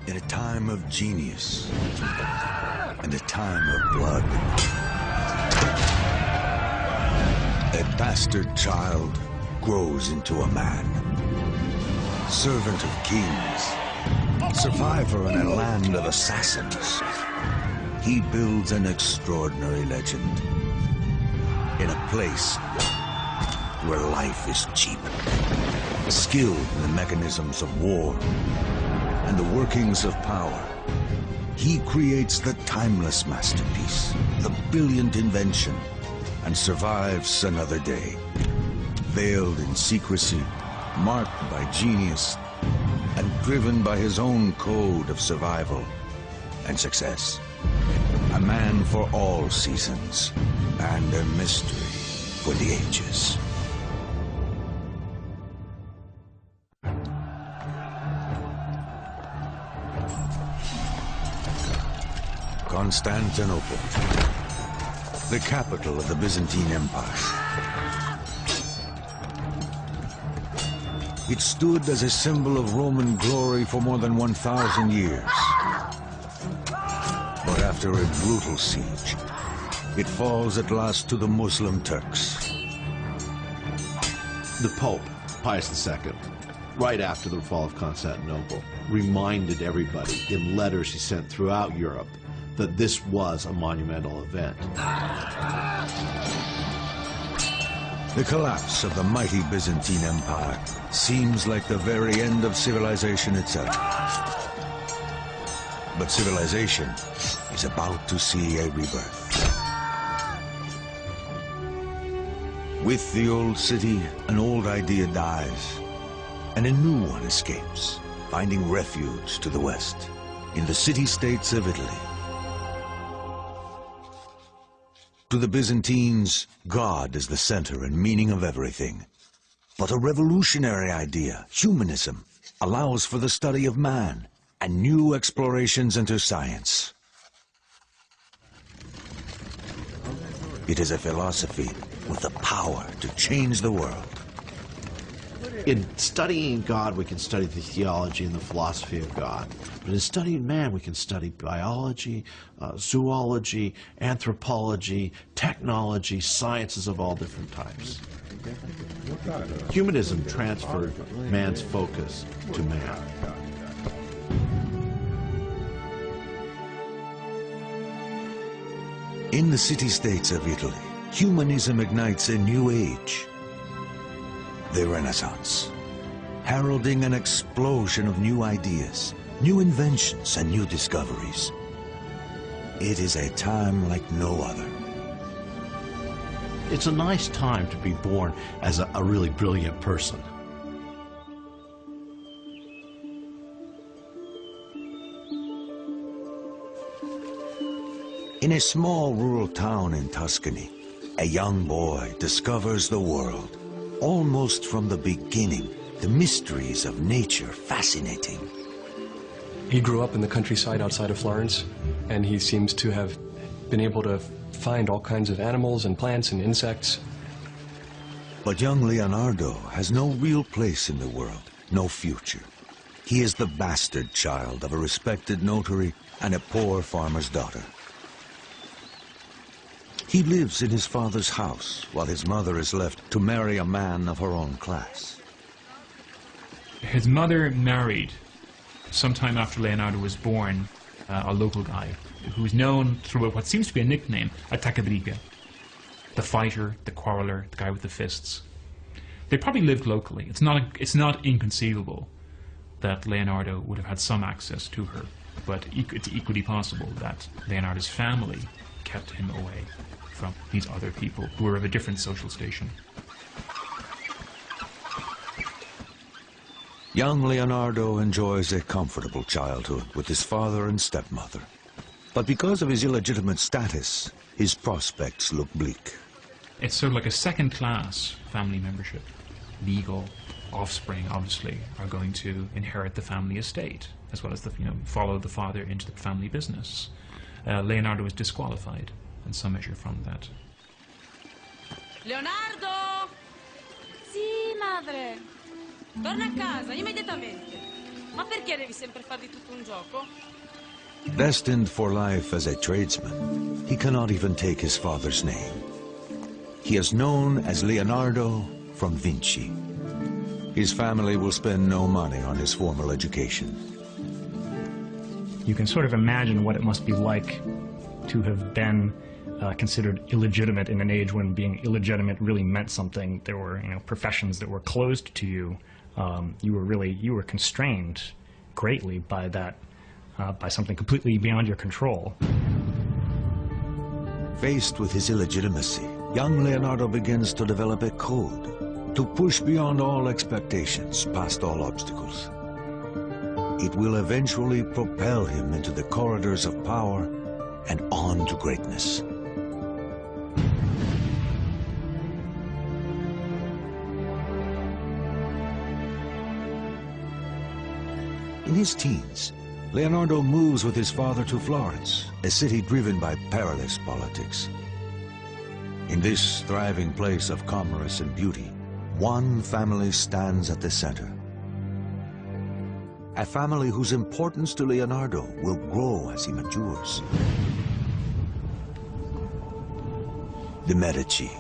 In a time of genius and a time of blood, a bastard child grows into a man. Servant of kings, survivor in a land of assassins, he builds an extraordinary legend in a place where life is cheap. Skilled in the mechanisms of war and the workings of power, he creates the timeless masterpiece, the brilliant invention, and survives another day. Veiled in secrecy, marked by genius, and driven by his own code of survival and success. A man for all seasons, and a mystery for the ages. Constantinople, the capital of the Byzantine Empire. It stood as a symbol of Roman glory for more than 1,000 years. But after a brutal siege, it falls at last to the Muslim Turks. The Pope, Pius II, right after the fall of Constantinople, reminded everybody in letters he sent throughout Europe that this was a monumental event. The collapse of the mighty Byzantine Empire seems like the very end of civilization itself. But civilization is about to see a rebirth. With the old city, an old idea dies, and a new one escapes, finding refuge to the west, in the city-states of Italy. To the Byzantines, God is the center and meaning of everything. But a revolutionary idea, humanism, allows for the study of man and new explorations into science. It is a philosophy with the power to change the world. In studying God, we can study the theology and the philosophy of God. But in studying man, we can study biology, zoology, anthropology, technology, sciences of all different types. Humanism transferred man's focus to man. In the city-states of Italy, humanism ignites a new age. The Renaissance, heralding an explosion of new ideas, new inventions, and new discoveries. It is a time like no other. It's a nice time to be born as a really brilliant person. In a small rural town in Tuscany, a young boy discovers the world. Almost from the beginning, the mysteries of nature fascinating. He grew up in the countryside outside of Florence, and he seems to have been able to find all kinds of animals and plants and insects. But young Leonardo has no real place in the world, no future. He is the bastard child of a respected notary and a poor farmer's daughter. He lives in his father's house, while his mother is left to marry a man of her own class. His mother married, sometime after Leonardo was born, a local guy who's known through what seems to be a nickname, Attaccabriga. The fighter, the quarreler, the guy with the fists. They probably lived locally. It's not inconceivable that Leonardo would have had some access to her, but it's equally possible that Leonardo's family kept him away from these other people who were of a different social station. Young Leonardo enjoys a comfortable childhood with his father and stepmother. But because of his illegitimate status, his prospects look bleak. It's sort of like a second-class family membership. Legal offspring, obviously, are going to inherit the family estate, as well as follow the father into the family business. Leonardo is disqualified in some measure from that. Leonardo! Sì, madre. Torna a casa, immediatamente. Ma perché devi sempre fare di tutto un gioco? Destined for life as a tradesman, he cannot even take his father's name. He is known as Leonardo from Vinci. His family will spend no money on his formal education. You can sort of imagine what it must be like to have been considered illegitimate in an age when being illegitimate really meant something. There were, professions that were closed to you. You were constrained greatly by that, by something completely beyond your control. Faced with his illegitimacy, young Leonardo begins to develop a code to push beyond all expectations, past all obstacles. It will eventually propel him into the corridors of power and on to greatness. In his teens, Leonardo moves with his father to Florence, a city driven by perilous politics. In this thriving place of commerce and beauty, one family stands at the center. A family whose importance to Leonardo will grow as he matures. The Medici.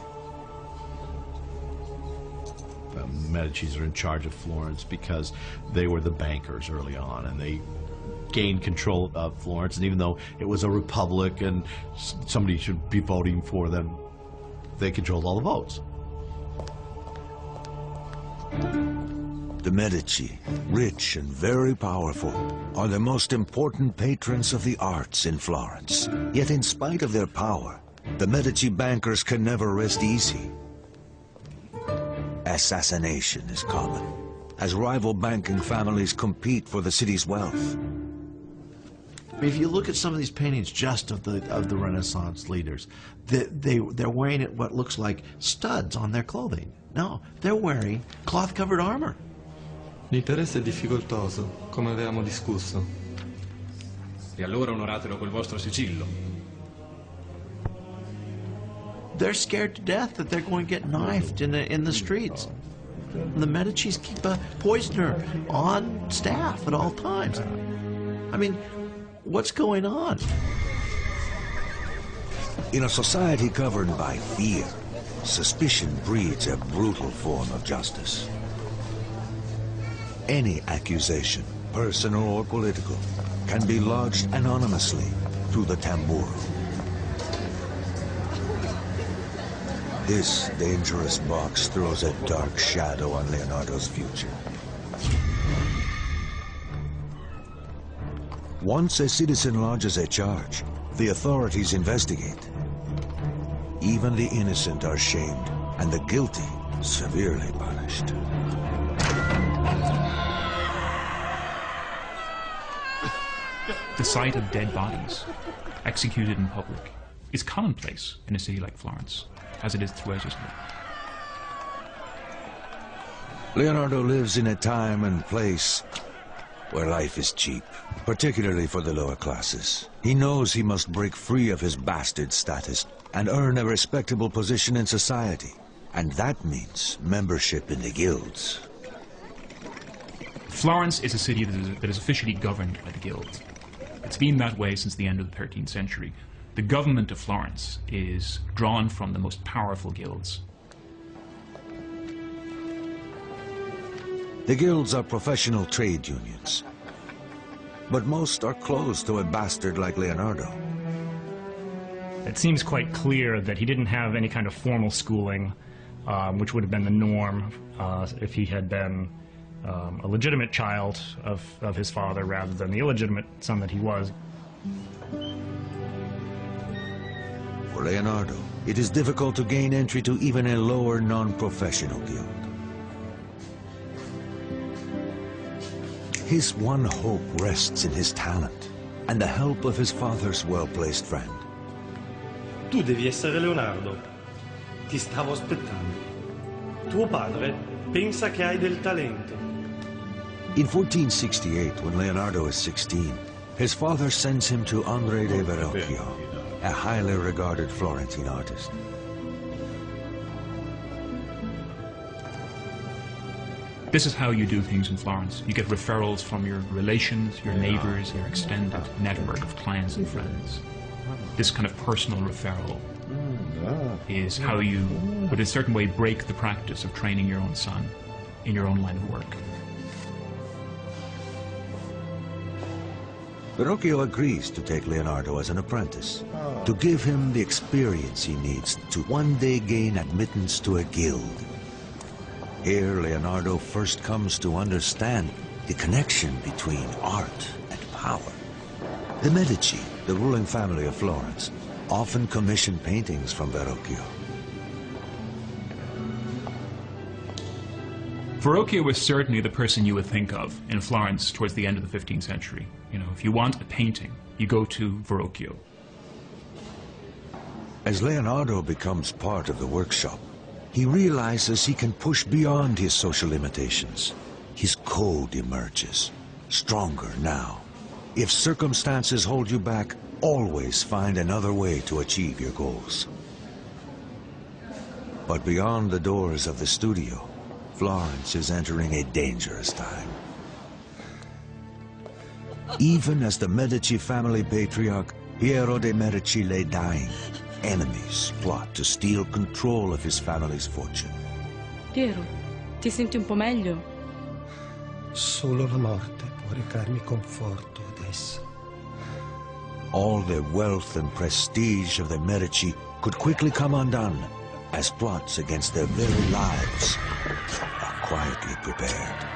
The Medicis are in charge of Florence because they were the bankers early on, and they gained control of Florence. And even though it was a republic and somebody should be voting for them, they controlled all the votes. The Medici, rich and very powerful, are the most important patrons of the arts in Florence. Yet in spite of their power, the Medici bankers can never rest easy. Assassination is common, as rival banking families compete for the city's wealth. If you look at some of these paintings just of the Renaissance leaders, they're wearing what looks like studs on their clothing. No, they're wearing cloth-covered armor. L'interesse è difficoltoso, come avevamo discusso. E allora onoratelo col vostro sigillo. They're scared to death that they're going to get knifed in the streets. The Medicis keep a poisoner on staff at all times. I mean, what's going on? In a society governed by fear, suspicion breeds a brutal form of justice. Any accusation, personal or political, can be lodged anonymously through the tamburo. This dangerous box throws a dark shadow on Leonardo's future. Once a citizen lodges a charge, the authorities investigate. Even the innocent are shamed, and the guilty severely punished. The sight of dead bodies executed in public is commonplace in a city like Florence, as it is throughout Italy. Leonardo lives in a time and place where life is cheap, particularly for the lower classes. He knows he must break free of his bastard status and earn a respectable position in society. And that means membership in the guilds. Florence is a city that is officially governed by the guilds. It's been that way since the end of the 13th century. The government of Florence is drawn from the most powerful guilds. The guilds are professional trade unions, but most are closed to a bastard like Leonardo. It seems quite clear that he didn't have any kind of formal schooling, which would have been the norm if he had been a legitimate child of his father rather than the illegitimate son that he was. For Leonardo, it is difficult to gain entry to even a lower non-professional guild. His one hope rests in his talent and the help of his father's well-placed friend. Tu devi essere Leonardo. Ti stavo aspettando. Tuo padre pensa che hai del talento. In 1468, when Leonardo is 16, his father sends him to Andrea de Verrocchio, a highly regarded Florentine artist. This is how you do things in Florence. You get referrals from your relations, your neighbors, your extended network of clients and friends. This kind of personal referral is how you, in a certain way, break the practice of training your own son in your own line of work. Verrocchio agrees to take Leonardo as an apprentice, to give him the experience he needs to one day gain admittance to a guild. Here, Leonardo first comes to understand the connection between art and power. The Medici, the ruling family of Florence, often commissioned paintings from Verrocchio. Verrocchio was certainly the person you would think of in Florence towards the end of the 15th century. You know, if you want a painting, you go to Verrocchio. As Leonardo becomes part of the workshop, he realizes he can push beyond his social limitations. His code emerges, stronger now. If circumstances hold you back, always find another way to achieve your goals. But beyond the doors of the studio, Florence is entering a dangerous time. Even as the Medici family patriarch, Piero de' Medici, lay dying, enemies plot to steal control of his family's fortune. Piero, ti senti un po' meglio? Solo la morte può recarmi conforto adesso. All the wealth and prestige of the Medici could quickly come undone as plots against their very lives are quietly prepared.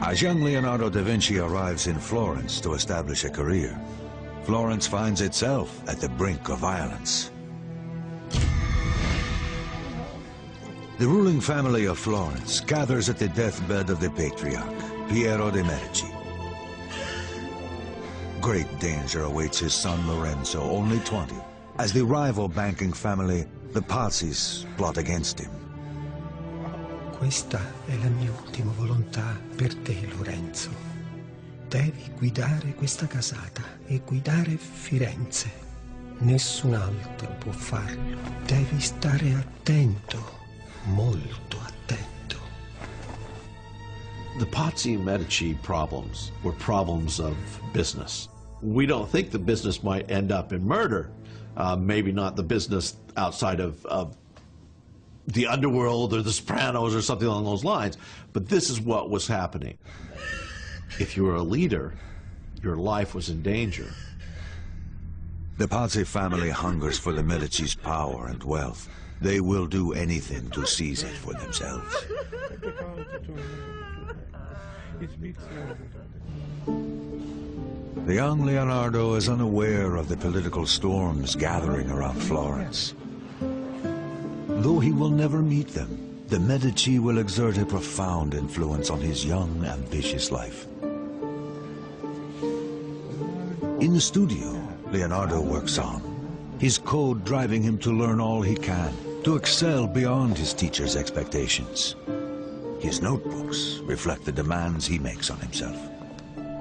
As young Leonardo da Vinci arrives in Florence to establish a career, Florence finds itself at the brink of violence. The ruling family of Florence gathers at the deathbed of the patriarch, Piero de' Medici. Great danger awaits his son Lorenzo, only 20, as the rival banking family, the Pazzis, plot against him. Questa è la mia ultima volontà per te, Lorenzo. Devi guidare questa casata e guidare Firenze. Nessun altro può farlo. Devi stare attento, molto attento. The Pazzi and Medici problems were problems of business. We don't think the business might end up in murder. Maybe not the business outside of the underworld or the Sopranos or something along those lines, but this is what was happening. If you were a leader, your life was in danger. The Pazzi family hungers for the Medici's power and wealth. They will do anything to seize it for themselves. The young Leonardo is unaware of the political storms gathering around Florence. Though he will never meet them, the Medici will exert a profound influence on his young, ambitious life. In the studio, Leonardo works on, his code driving him to learn all he can, to excel beyond his teacher's expectations. His notebooks reflect the demands he makes on himself.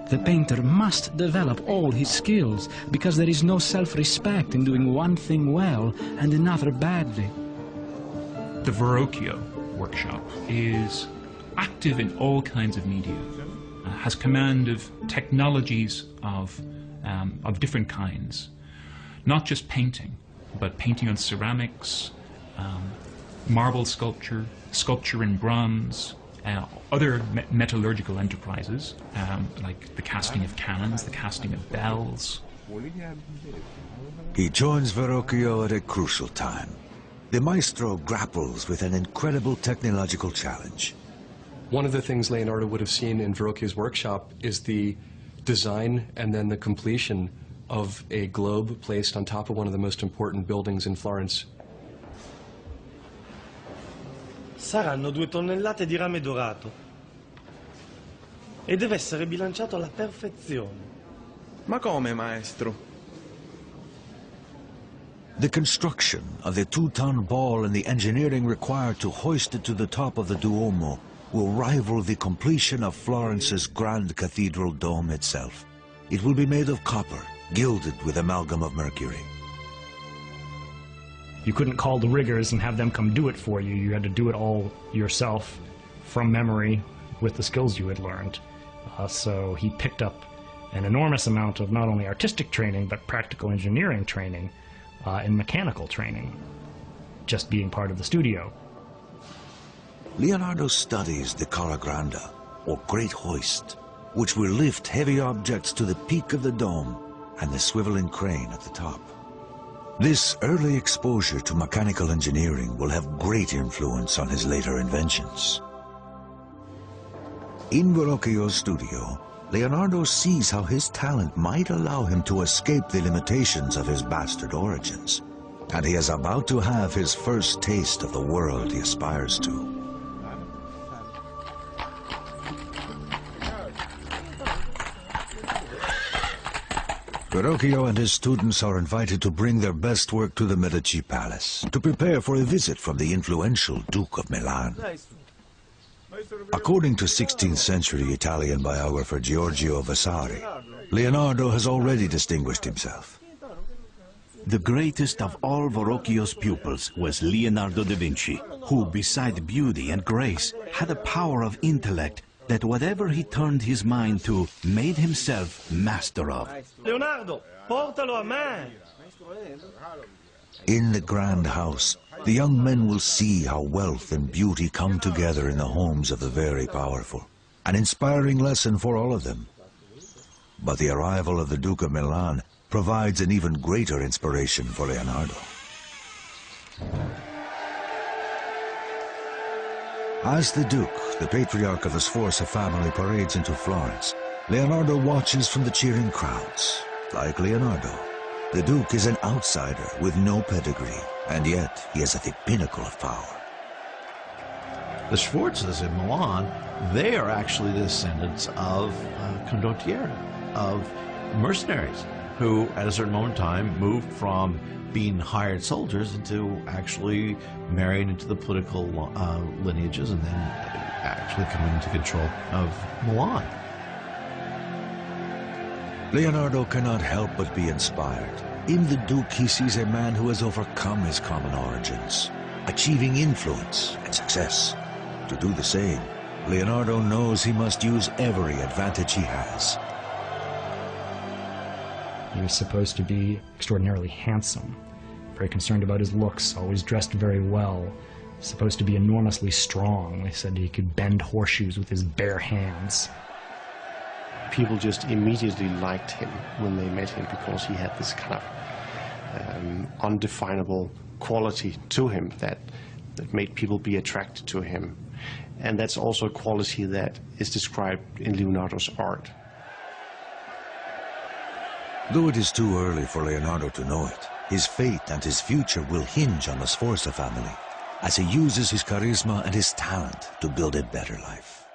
The painter must develop all his skills, because there is no self-respect in doing one thing well and another badly. The Verrocchio workshop is active in all kinds of media, has command of technologies of different kinds, not just painting, but painting on ceramics, marble sculpture, sculpture in bronze, other metallurgical enterprises, like the casting of cannons, the casting of bells. He joins Verrocchio at a crucial time. The maestro grapples with an incredible technological challenge. One of the things Leonardo would have seen in Verrocchio's workshop is the design and then the completion of a globe placed on top of one of the most important buildings in Florence. Saranno 2 tonnellate di rame dorato e deve essere bilanciato alla perfezione. Ma come, maestro? The construction of the 2-ton ball and the engineering required to hoist it to the top of the Duomo will rival the completion of Florence's grand cathedral dome itself. It will be made of copper, gilded with amalgam of mercury. You couldn't call the riggers and have them come do it for you. You had to do it all yourself from memory with the skills you had learned. So he picked up an enormous amount of not only artistic training, but practical engineering training and mechanical training, just being part of the studio. Leonardo studies the Cara Granda, or Great Hoist, which will lift heavy objects to the peak of the dome and the swiveling crane at the top. This early exposure to mechanical engineering will have great influence on his later inventions. In Verrocchio's studio, Leonardo sees how his talent might allow him to escape the limitations of his bastard origins, and he is about to have his first taste of the world he aspires to. Verrocchio and his students are invited to bring their best work to the Medici Palace to prepare for a visit from the influential Duke of Milan. According to 16th century Italian biographer Giorgio Vasari, Leonardo has already distinguished himself. The greatest of all Verrocchio's pupils was Leonardo da Vinci, who, beside beauty and grace, had a power of intellect that whatever he turned his mind to, made himself master of. Leonardo, portalo a me! In the grand house, the young men will see how wealth and beauty come together in the homes of the very powerful. An inspiring lesson for all of them. But the arrival of the Duke of Milan provides an even greater inspiration for Leonardo. As the Duke, the patriarch of the Sforza family, parades into Florence, Leonardo watches from the cheering crowds. Like Leonardo, the Duke is an outsider with no pedigree, and yet he is at the pinnacle of power. The Sforzas in Milan, they are actually the descendants of condottieri, of mercenaries, who at a certain moment in time moved from being hired soldiers into actually marrying into the political lineages and then actually coming into control of Milan. Leonardo cannot help but be inspired. In the Duke, he sees a man who has overcome his common origins, achieving influence and success. To do the same, Leonardo knows he must use every advantage he has. He was supposed to be extraordinarily handsome, very concerned about his looks, always dressed very well, supposed to be enormously strong. They said he could bend horseshoes with his bare hands. People just immediately liked him when they met him because he had this kind of undefinable quality to him that made people be attracted to him. And that's also a quality that is described in Leonardo's art. Though it is too early for Leonardo to know it, his fate and his future will hinge on the Sforza family as he uses his charisma and his talent to build a better life.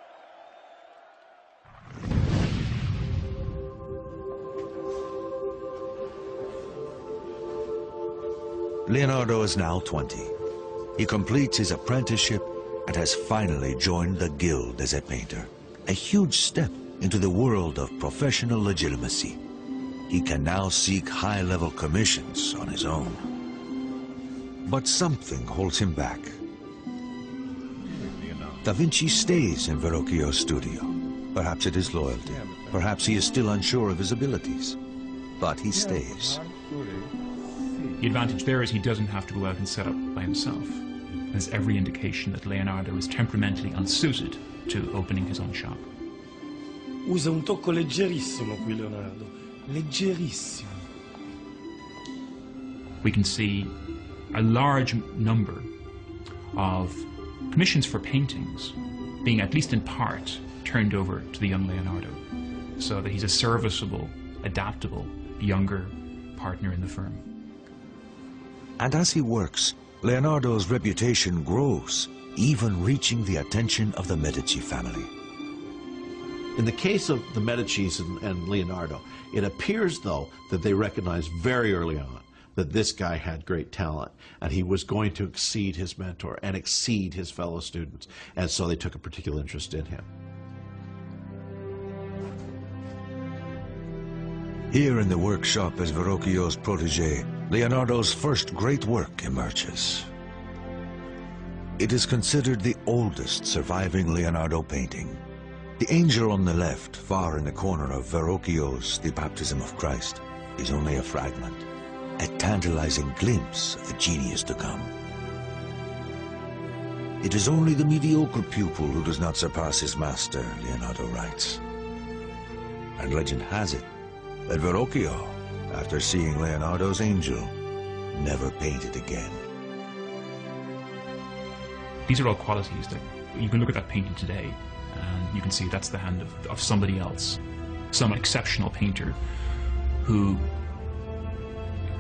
Leonardo is now 20. He completes his apprenticeship and has finally joined the guild as a painter. A huge step into the world of professional legitimacy. He can now seek high-level commissions on his own. But something holds him back. Da Vinci stays in Verrocchio's studio. Perhaps it is loyalty. Perhaps he is still unsure of his abilities. But he stays. The advantage there is he doesn't have to go out and set up by himself. There's every indication that Leonardo is temperamentally unsuited to opening his own shop. Usa un tocco leggerissimo qui, Leonardo. Leggerissimo. We can see a large number of commissions for paintings being, at least in part, turned over to the young Leonardo, so that he's a serviceable, adaptable, younger partner in the firm. And as he works, Leonardo's reputation grows, even reaching the attention of the Medici family. In the case of the Medicis and Leonardo, it appears, though, that they recognize very early on that this guy had great talent, and he was going to exceed his mentor and exceed his fellow students, and so they took a particular interest in him. Here in the workshop as Verrocchio's protege, Leonardo's first great work emerges. It is considered the oldest surviving Leonardo painting. The angel on the left, far in the corner of Verrocchio's The Baptism of Christ, is only a fragment, a tantalizing glimpse of the genius to come. It is only the mediocre pupil who does not surpass his master, Leonardo writes. And legend has it that Verrocchio, after seeing Leonardo's angel, never painted again. These are all qualities that you can look at that painting today and you can see that's the hand of somebody else, some exceptional painter who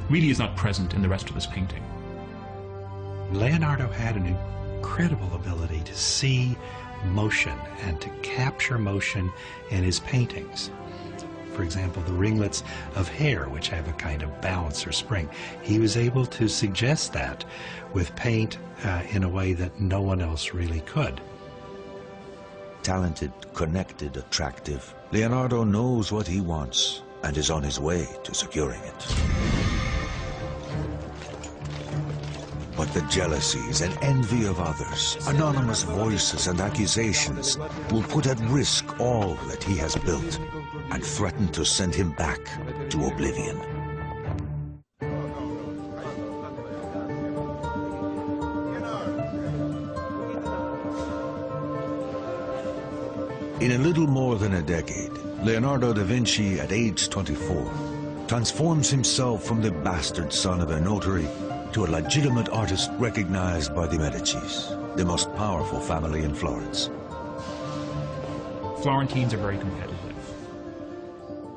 really is not present in the rest of this painting. Leonardo had an incredible ability to see motion and to capture motion in his paintings. For example, the ringlets of hair, which have a kind of bounce or spring. He was able to suggest that with paint in a way that no one else really could. Talented, connected, attractive, Leonardo knows what he wants and is on his way to securing it. But the jealousies and envy of others, anonymous voices and accusations will put at risk all that he has built and threaten to send him back to oblivion. In a little more than a decade, Leonardo da Vinci, at age 24, transforms himself from the bastard son of a notary to a legitimate artist recognized by the Medicis, the most powerful family in Florence. Florentines are very competitive.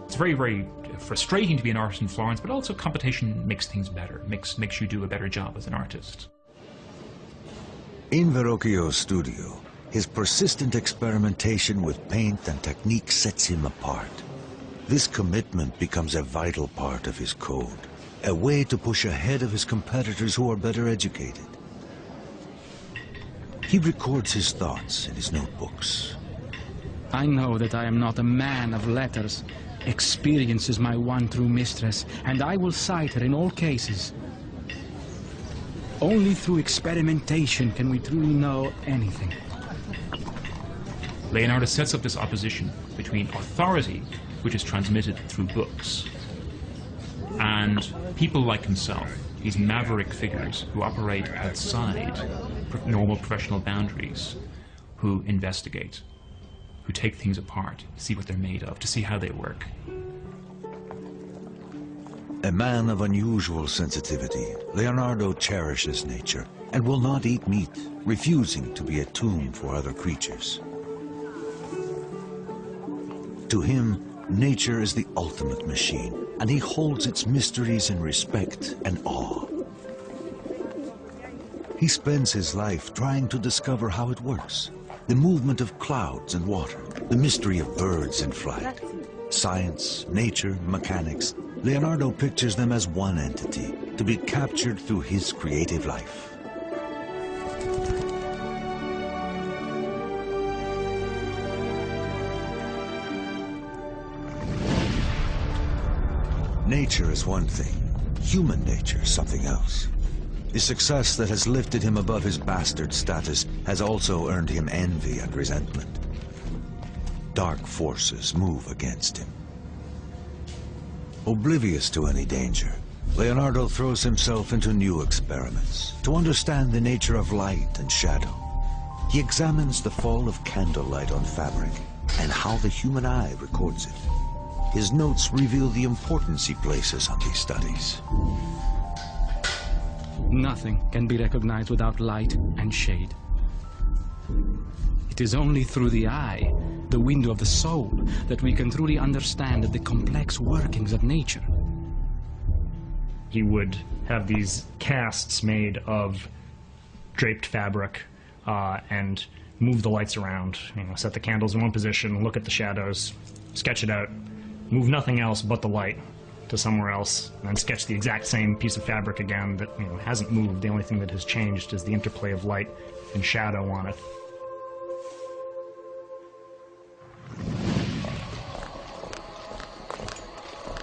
It's very, very frustrating to be an artist in Florence, but also competition makes things better, makes you do a better job as an artist. In Verrocchio's studio, his persistent experimentation with paint and technique sets him apart. This commitment becomes a vital part of his code, a way to push ahead of his competitors who are better educated. He records his thoughts in his notebooks. I know that I am not a man of letters. Experience is my one true mistress, and I will cite her in all cases. Only through experimentation can we truly know anything. Leonardo sets up this opposition between authority, which is transmitted through books, and people like himself, these maverick figures who operate outside normal professional boundaries, who investigate, who take things apart, see what they're made of, to see how they work. A man of unusual sensitivity, Leonardo cherishes nature and will not eat meat, refusing to be a tomb for other creatures. To him, nature is the ultimate machine, and he holds its mysteries in respect and awe. He spends his life trying to discover how it works. The movement of clouds and water, the mystery of birds in flight. Science, nature, mechanics, Leonardo pictures them as one entity, to be captured through his creative life. Nature is one thing, human nature something else. The success that has lifted him above his bastard status has also earned him envy and resentment. Dark forces move against him. Oblivious to any danger, Leonardo throws himself into new experiments to understand the nature of light and shadow. He examines the fall of candlelight on fabric and how the human eye records it. His notes reveal the importance he places on these studies. Nothing can be recognized without light and shade. It is only through the eye, the window of the soul, that we can truly understand the complex workings of nature. He would have these casts made of draped fabric and move the lights around, set the candles in one position, look at the shadows, sketch it out, move nothing else but the light, to somewhere else and then sketch the exact same piece of fabric again that hasn't moved. The only thing that has changed is the interplay of light and shadow on it.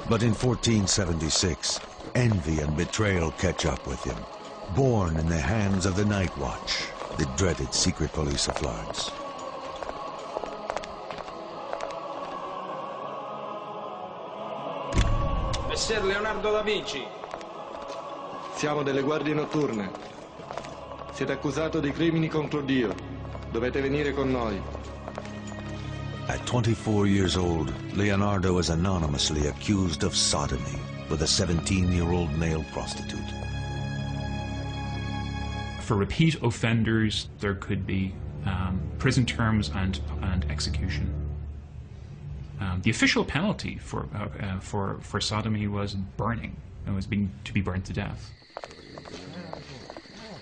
But in 1476, envy and betrayal catch up with him, born in the hands of the Night Watch, the dreaded secret police of Florence. Messer Leonardo da Vinci. Siamo delle guardie notturne. Siete accusato di crimini contro Dio. Dovete venire con noi. At 24 years old, Leonardo is anonymously accused of sodomy with a 17-year-old male prostitute. For repeat offenders, there could be prison terms and execution. The official penalty for sodomy was burning. It was to be burned to death.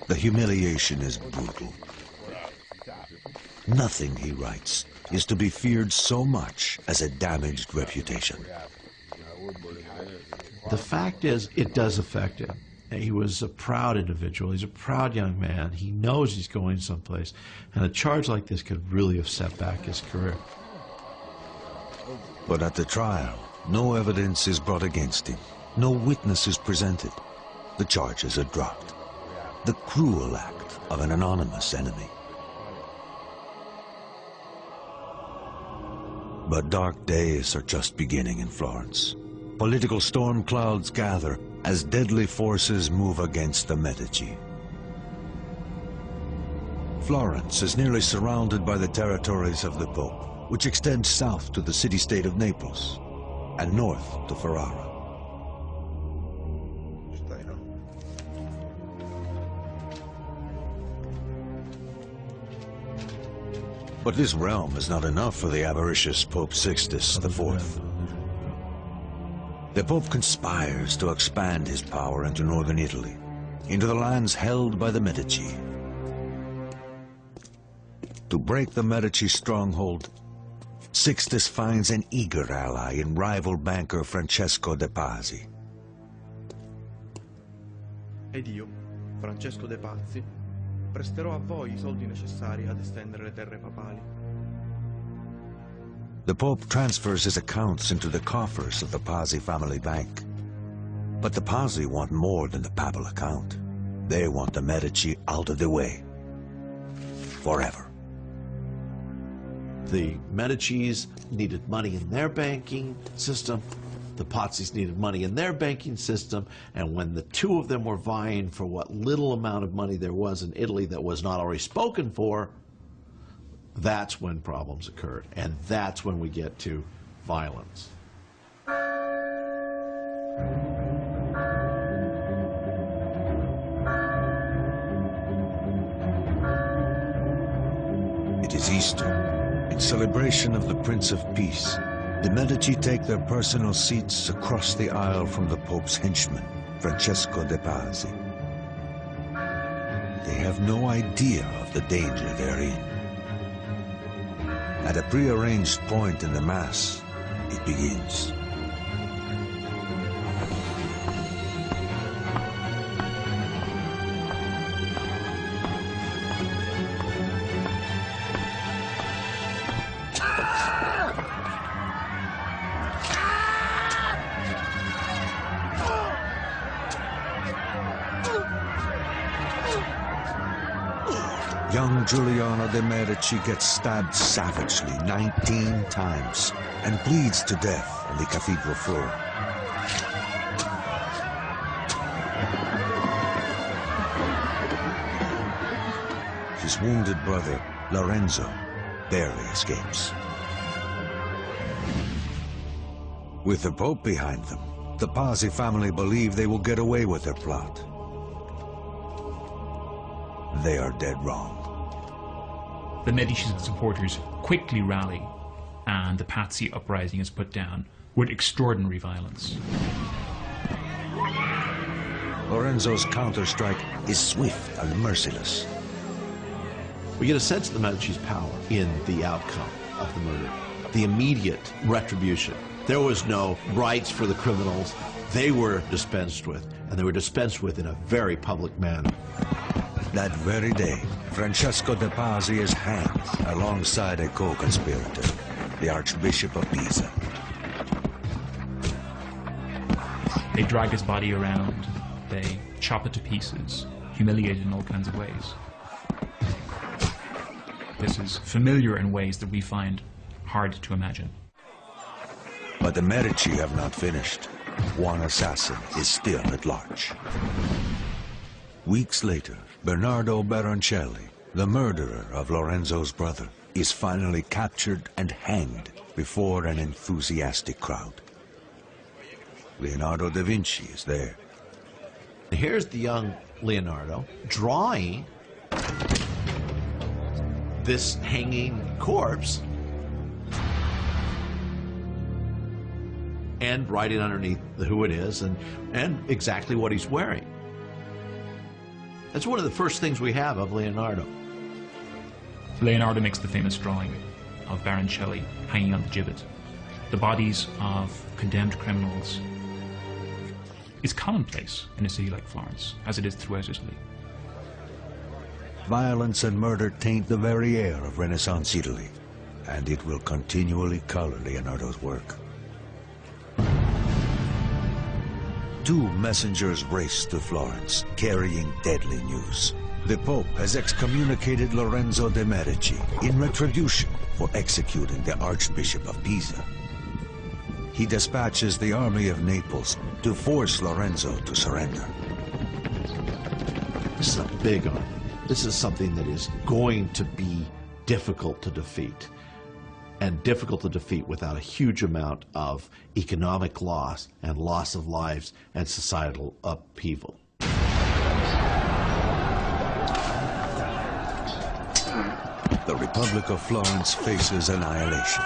The humiliation is brutal. Nothing, he writes, is to be feared so much as a damaged reputation. The fact is, it does affect him. He was a proud individual. He's a proud young man. He knows he's going someplace. And a charge like this could really have set back his career. But at the trial, no evidence is brought against him. No witness is presented. The charges are dropped. The cruel act of an anonymous enemy. But dark days are just beginning in Florence. Political storm clouds gather as deadly forces move against the Medici. Florence is nearly surrounded by the territories of the Pope, which extend south to the city-state of Naples and north to Ferrara. But this realm is not enough for the avaricious Pope Sixtus IV. The Pope conspires to expand his power into northern Italy, into the lands held by the Medici. To break the Medici stronghold, Sixtus finds an eager ally in rival banker Francesco de' Pazzi. Ed io, Francesco de' Pazzi, presterò a voi I soldi necessari ad estendere le terre papali. The Pope transfers his accounts into the coffers of the Pazzi family bank. But the Pazzi want more than the papal account. They want the Medici out of the way. Forever. The Medicis needed money in their banking system. The Pazzis needed money in their banking system. And when the two of them were vying for what little amount of money there was in Italy that was not already spoken for, that's when problems occurred. And that's when we get to violence. It is Easter, in celebration of the Prince of Peace. The Medici take their personal seats across the aisle from the Pope's henchman, Francesco de' Pazzi. They have no idea of the danger they're in. At a prearranged point in the Mass, it begins. Young Giuliano de' Medici gets stabbed savagely 19 times and bleeds to death on the cathedral floor. His wounded brother, Lorenzo, barely escapes. With the Pope behind them, the Pazzi family believe they will get away with their plot. They are dead wrong. The Medici supporters quickly rally, and the Pazzi uprising is put down with extraordinary violence. Lorenzo's counter-strike is swift and merciless. We get a sense of the Medici's power in the outcome of the murder, the immediate retribution There was no rights for the criminals. They were dispensed with, and they were dispensed with in a very public manner. That very day, Francesco de' Pazzi is hanged alongside a co-conspirator, the Archbishop of Pisa. They drag his body around, they chop it to pieces, humiliate it in all kinds of ways. This is familiar in ways that we find hard to imagine. But the Medici have not finished. One assassin is still at large. Weeks later, Bernardo Baroncelli, the murderer of Lorenzo's brother, is finally captured and hanged before an enthusiastic crowd. Leonardo da Vinci is there. Here's the young Leonardo drawing this hanging corpse and writing underneath who it is and exactly what he's wearing. That's one of the first things we have of Leonardo. Leonardo makes the famous drawing of Baroncelli hanging on the gibbet. The bodies of condemned criminals is commonplace in a city like Florence, as it is throughout Italy. Violence and murder taint the very air of Renaissance Italy, and it will continually color Leonardo's work. Two messengers race to Florence, carrying deadly news. The Pope has excommunicated Lorenzo de' Medici in retribution for executing the Archbishop of Pisa. He dispatches the army of Naples to force Lorenzo to surrender. This is a big army. This is something that is going to be difficult to defeat, and difficult to defeat without a huge amount of economic loss and loss of lives and societal upheaval. The Republic of Florence faces annihilation.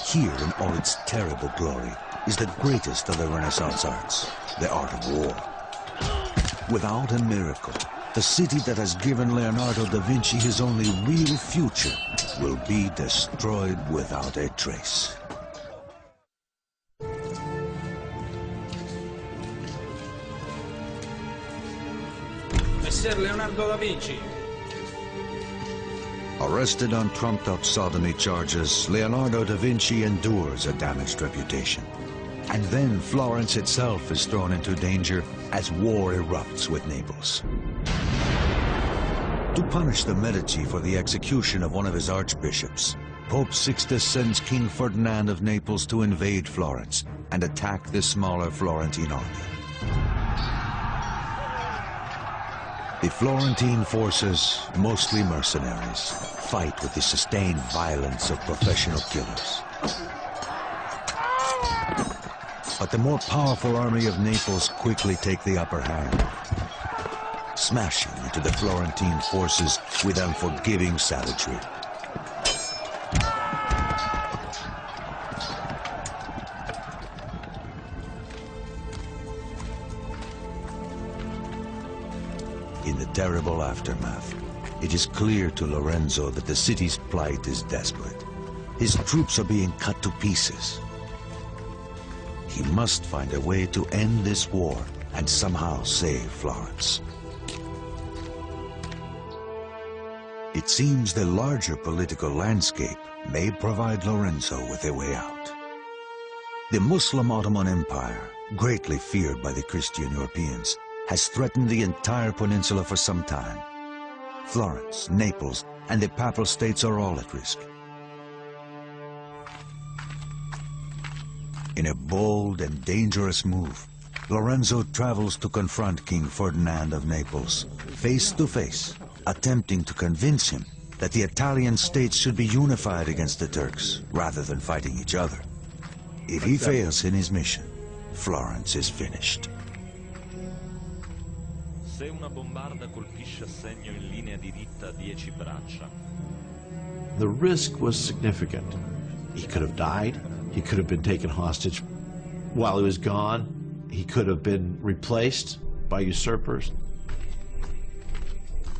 Here in all its terrible glory is the greatest of the Renaissance arts, the art of war. Without a miracle, the city that has given Leonardo da Vinci his only real future will be destroyed without a trace. Messer Leonardo da Vinci. Arrested on trumped-up sodomy charges, Leonardo da Vinci endures a damaged reputation. And then Florence itself is thrown into danger as war erupts with Naples. To punish the Medici for the execution of one of his archbishops, Pope Sixtus sends King Ferdinand of Naples to invade Florence and attack the smaller Florentine army. The Florentine forces, mostly mercenaries, fight with the sustained violence of professional killers. But the more powerful army of Naples quickly take the upper hand, smashing into the Florentine forces with unforgiving savagery. In the terrible aftermath, it is clear to Lorenzo that the city's plight is desperate. His troops are being cut to pieces. He must find a way to end this war and somehow save Florence. It seems the larger political landscape may provide Lorenzo with a way out. The Muslim Ottoman Empire, greatly feared by the Christian Europeans, has threatened the entire peninsula for some time. Florence, Naples, and the Papal States are all at risk. In a bold and dangerous move, Lorenzo travels to confront King Ferdinand of Naples, face to face, attempting to convince him that the Italian states should be unified against the Turks, rather than fighting each other. If he fails in his mission, Florence is finished. Se una bombarda colpisce a segno in linea diritta 10 braccia. The risk was significant. He could have died. He could have been taken hostage while he was gone. He could have been replaced by usurpers.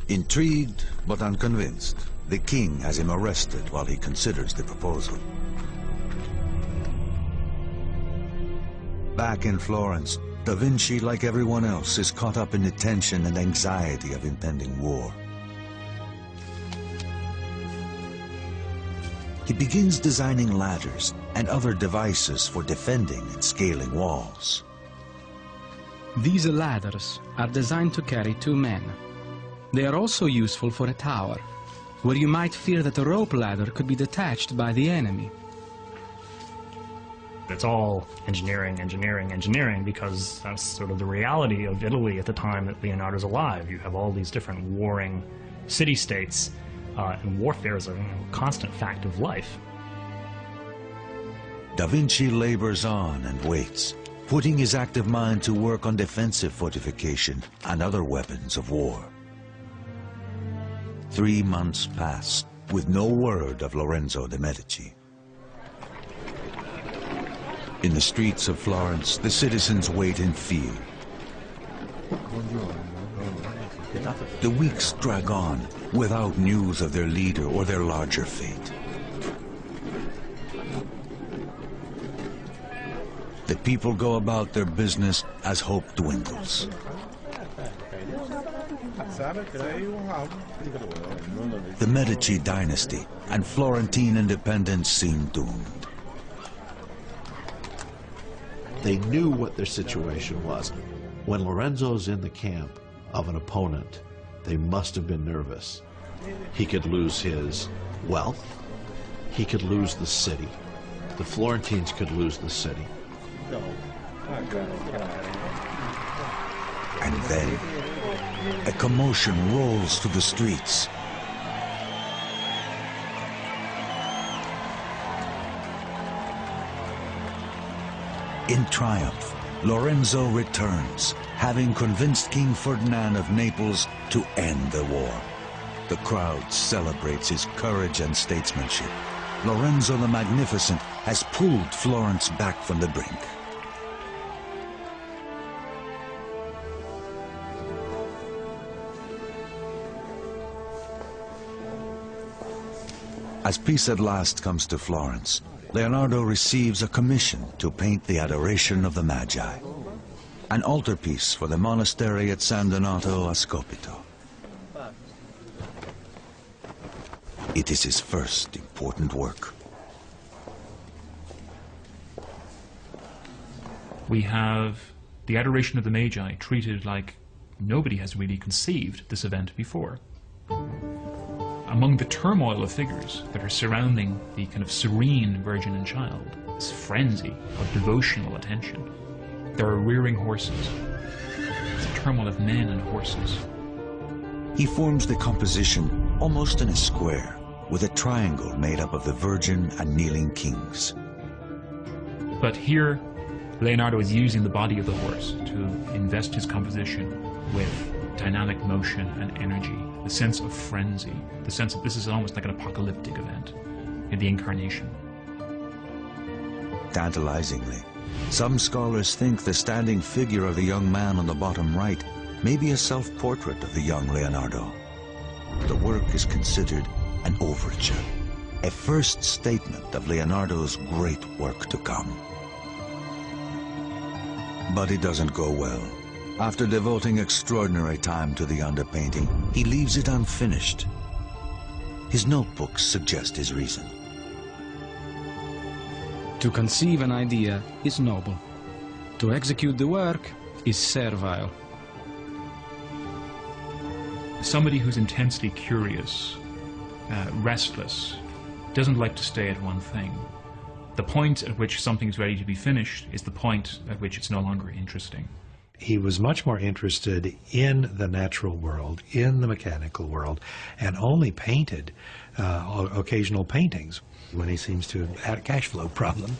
Intrigued but unconvinced, the king has him arrested while he considers the proposal. Back in Florence, Da Vinci, like everyone else, is caught up in the tension and anxiety of impending war. He begins designing ladders and other devices for defending and scaling walls. These ladders are designed to carry 2 men. They are also useful for a tower, where you might fear that a rope ladder could be detached by the enemy. It's all engineering, engineering, engineering, because that's sort of the reality of Italy at the time that Leonardo's alive. You have all these different warring city-states, and warfare is a constant fact of life. Da Vinci labors on and waits, putting his active mind to work on defensive fortification and other weapons of war. 3 months pass with no word of Lorenzo de' Medici. In the streets of Florence, the citizens wait in fear. The weeks drag on without news of their leader or their larger fate. The people go about their business as hope dwindles. The Medici dynasty and Florentine independence seem doomed. They knew what their situation was. When Lorenzo's in the camp of an opponent, they must have been nervous. He could lose his wealth. He could lose the city. The Florentines could lose the city. And then, a commotion rolls through the streets. In triumph, Lorenzo returns, having convinced King Ferdinand of Naples to end the war. The crowd celebrates his courage and statesmanship. Lorenzo the Magnificent has pulled Florence back from the brink. As peace at last comes to Florence, Leonardo receives a commission to paint the Adoration of the Magi, an altarpiece for the monastery at San Donato a Scopito. It is his first important work. We have the Adoration of the Magi treated like nobody has really conceived this event before. Among the turmoil of figures that are surrounding the kind of serene Virgin and Child, this frenzy of devotional attention, there are rearing horses. It's a turmoil of men and horses. He forms the composition almost in a square, with a triangle made up of the Virgin and kneeling kings. But here, Leonardo is using the body of the horse to invest his composition with dynamic motion and energy, the sense of frenzy, the sense that this is almost like an apocalyptic event in the incarnation. Tantalizingly, some scholars think the standing figure of the young man on the bottom right may be a self-portrait of the young Leonardo. The work is considered an overture, a first statement of Leonardo's great work to come. But it doesn't go well. After devoting extraordinary time to the underpainting, he leaves it unfinished. His notebooks suggest his reason. To conceive an idea is noble. To execute the work is servile. Somebody who's intensely curious, restless, doesn't like to stay at one thing. The point at which something's ready to be finished is the point at which it's no longer interesting. He was much more interested in the natural world, in the mechanical world, and only painted occasional paintings when he seems to have had a cash flow problem.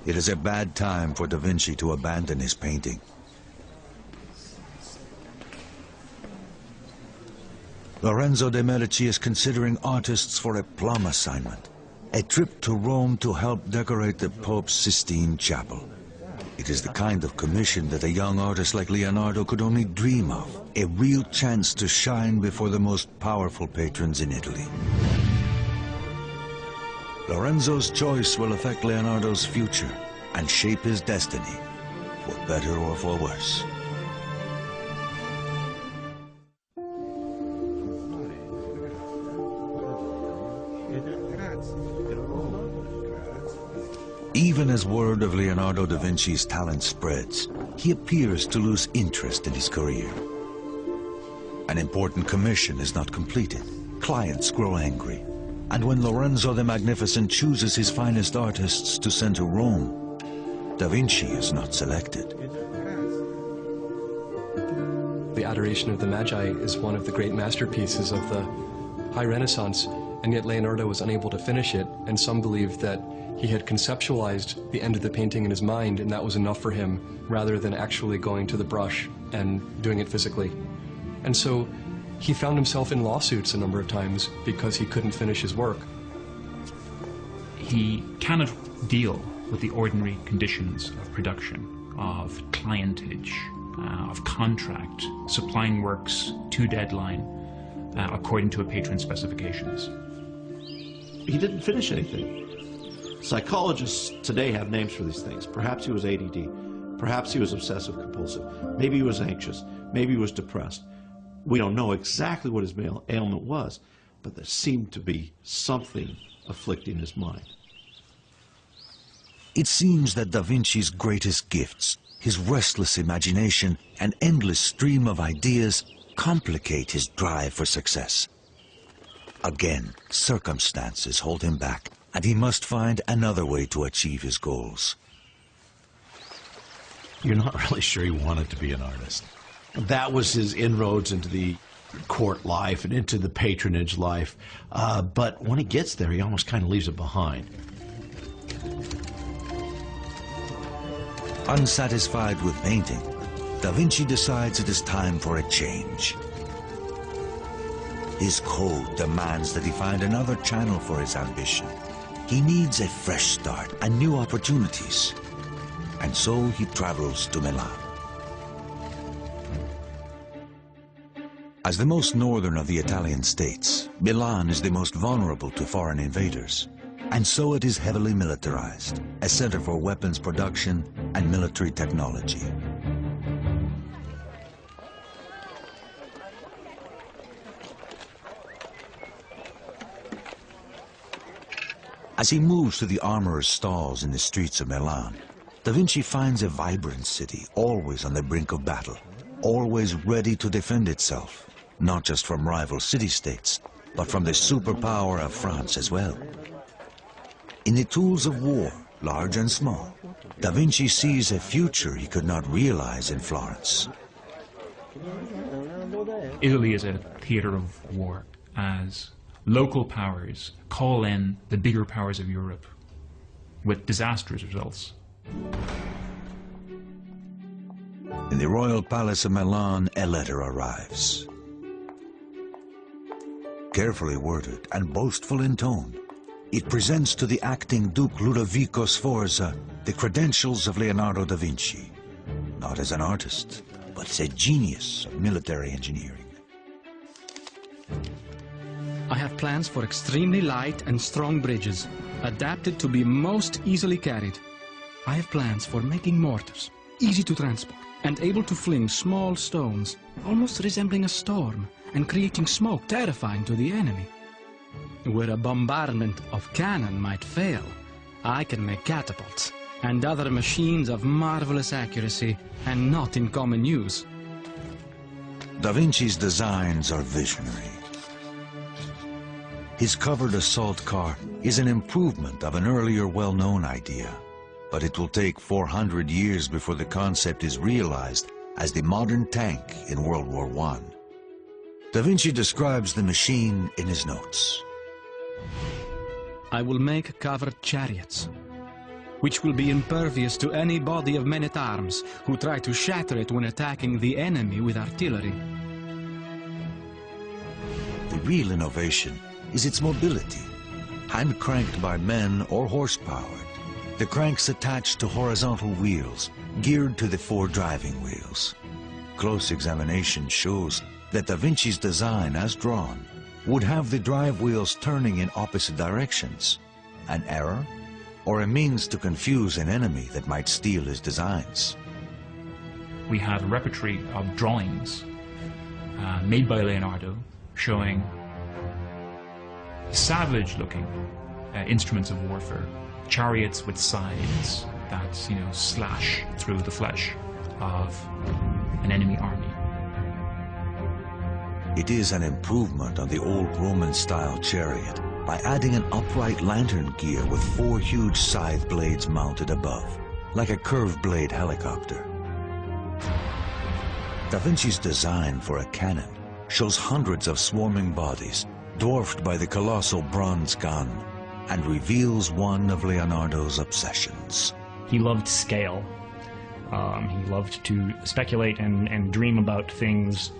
It is a bad time for Da Vinci to abandon his painting. Lorenzo de' Medici is considering artists for a plum assignment. A trip to Rome to help decorate the Pope's Sistine Chapel. It is the kind of commission that a young artist like Leonardo could only dream of. A real chance to shine before the most powerful patrons in Italy. Lorenzo's choice will affect Leonardo's future and shape his destiny, for better or for worse. Even as word of Leonardo da Vinci's talent spreads, he appears to lose interest in his career. An important commission is not completed. Clients grow angry. And when Lorenzo the Magnificent chooses his finest artists to send to Rome, Da Vinci is not selected. The Adoration of the Magi is one of the great masterpieces of the High Renaissance, and yet Leonardo was unable to finish it, and some believe that he had conceptualized the end of the painting in his mind, and that was enough for him, rather than actually going to the brush and doing it physically. And so he found himself in lawsuits a number of times because he couldn't finish his work. He cannot deal with the ordinary conditions of production, of clientage, of contract, supplying works to deadline, according to a patron's specifications. He didn't finish anything. Psychologists today have names for these things. Perhaps he was ADD. Perhaps he was obsessive compulsive. Maybe he was anxious. Maybe he was depressed. We don't know exactly what his ailment was, but there seemed to be something afflicting his mind. It seems that Da Vinci's greatest gifts, his restless imagination and endless stream of ideas, complicate his drive for success. Again, circumstances hold him back, and he must find another way to achieve his goals. You're not really sure he wanted to be an artist. That was his inroads into the court life and into the patronage life. But when he gets there, he almost kind of leaves it behind. Unsatisfied with painting, Da Vinci decides it is time for a change. His code demands that he find another channel for his ambition. He needs a fresh start and new opportunities. And so he travels to Milan. As the most northern of the Italian states, Milan is the most vulnerable to foreign invaders. And so it is heavily militarized, a center for weapons production and military technology. As he moves to the armorer's stalls in the streets of Milan, Da Vinci finds a vibrant city, always on the brink of battle, always ready to defend itself, not just from rival city-states, but from the superpower of France as well. In the tools of war, large and small, Da Vinci sees a future he could not realize in Florence. Italy is a theater of war, as local powers call in the bigger powers of Europe with disastrous results. In the royal palace of Milan, a letter arrives. Carefully worded and boastful in tone, it presents to the acting Duke Ludovico Sforza the credentials of Leonardo da Vinci, not as an artist, but as a genius of military engineering. I have plans for extremely light and strong bridges, adapted to be most easily carried. I have plans for making mortars, easy to transport, and able to fling small stones, almost resembling a storm, and creating smoke terrifying to the enemy. Where a bombardment of cannon might fail, I can make catapults, and other machines of marvelous accuracy, and not in common use. Da Vinci's designs are visionary. His covered assault car is an improvement of an earlier well-known idea, but it will take 400 years before the concept is realized as the modern tank in World War I. Da Vinci describes the machine in his notes. I will make covered chariots, which will be impervious to any body of men-at-arms who try to shatter it when attacking the enemy with artillery. The real innovation is its mobility. Hand-cranked by men or horse-powered, the cranks attached to horizontal wheels, geared to the 4 driving wheels. Close examination shows that Da Vinci's design, as drawn, would have the drive wheels turning in opposite directions, an error, or a means to confuse an enemy that might steal his designs? We have a repertoire of drawings made by Leonardo showing savage-looking instruments of warfare, chariots with scythes that, you know, slash through the flesh of an enemy army. It is an improvement on the old Roman-style chariot by adding an upright lantern gear with 4 huge scythe blades mounted above, like a curved blade helicopter. Da Vinci's design for a cannon shows hundreds of swarming bodies, dwarfed by the colossal bronze gun, and reveals one of Leonardo's obsessions. He loved scale. He loved to speculate and dream about things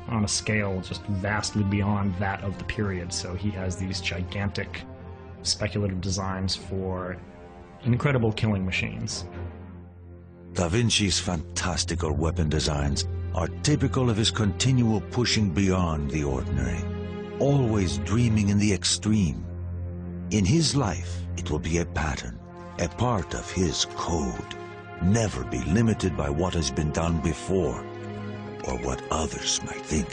on a scale just vastly beyond that of the period. So he has these gigantic speculative designs for incredible killing machines. Da Vinci's fantastical weapon designs are typical of his continual pushing beyond the ordinary, always dreaming in the extreme. In his life, it will be a pattern, a part of his code, never be limited by what has been done before or what others might think.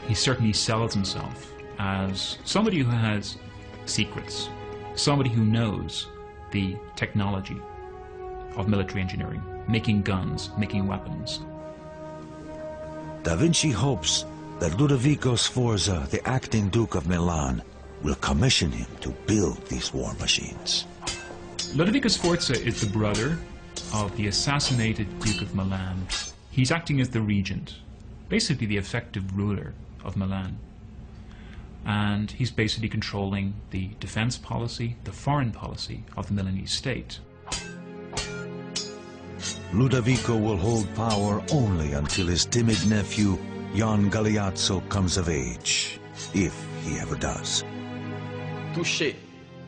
He certainly sells himself as somebody who has secrets, somebody who knows the technology of military engineering, making guns, making weapons. Da Vinci hopes that Ludovico Sforza, the acting Duke of Milan, will commission him to build these war machines. Ludovico Sforza is the brother of the assassinated Duke of Milan. He's acting as the regent, basically the effective ruler of Milan. And he's basically controlling the defense policy, the foreign policy of the Milanese state. Ludovico will hold power only until his timid nephew, Jan Galeazzo, comes of age, if he ever does. Tu scegli,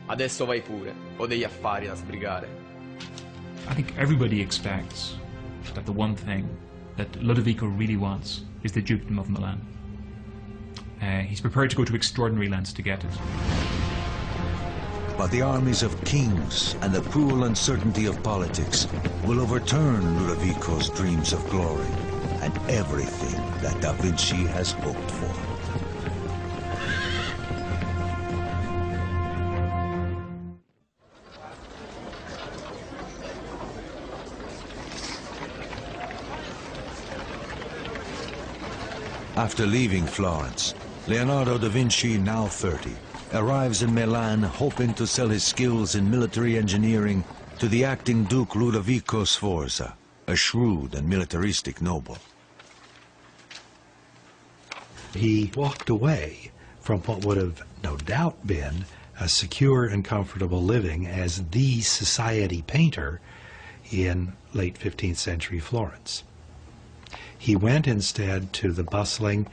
adesso vai pure, ho degli affari da sbrigare. I think everybody expects that the one thing that Ludovico really wants is the Dukedom of Milan. He's prepared to go to extraordinary lengths to get it. But the armies of kings and the cruel uncertainty of politics will overturn Ludovico's dreams of glory and everything that Da Vinci has hoped for. After leaving Florence, Leonardo da Vinci, now 30, arrives in Milan hoping to sell his skills in military engineering to the acting Duke Ludovico Sforza, a shrewd and militaristic noble. He walked away from what would have no doubt been a secure and comfortable living as the society painter in late 15th century Florence. He went instead to the bustling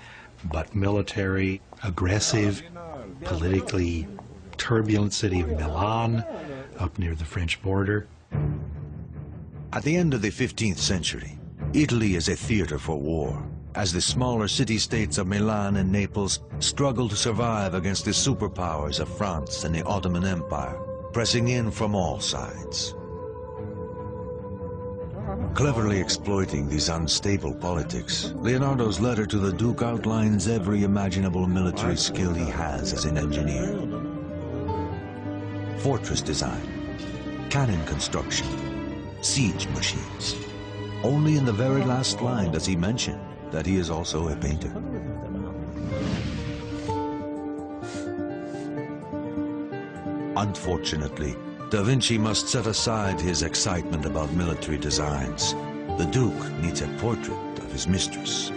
but military, aggressive, politically turbulent city of Milan, up near the French border. At the end of the 15th century, Italy is a theater for war, as the smaller city-states of Milan and Naples struggle to survive against the superpowers of France and the Ottoman Empire, pressing in from all sides. Cleverly exploiting these unstable politics, Leonardo's letter to the Duke outlines every imaginable military skill he has as an engineer. Fortress design, cannon construction, siege machines. Only in the very last line does he mention that he is also a painter. Unfortunately, Da Vinci must set aside his excitement about military designs. The Duke needs a portrait of his mistress.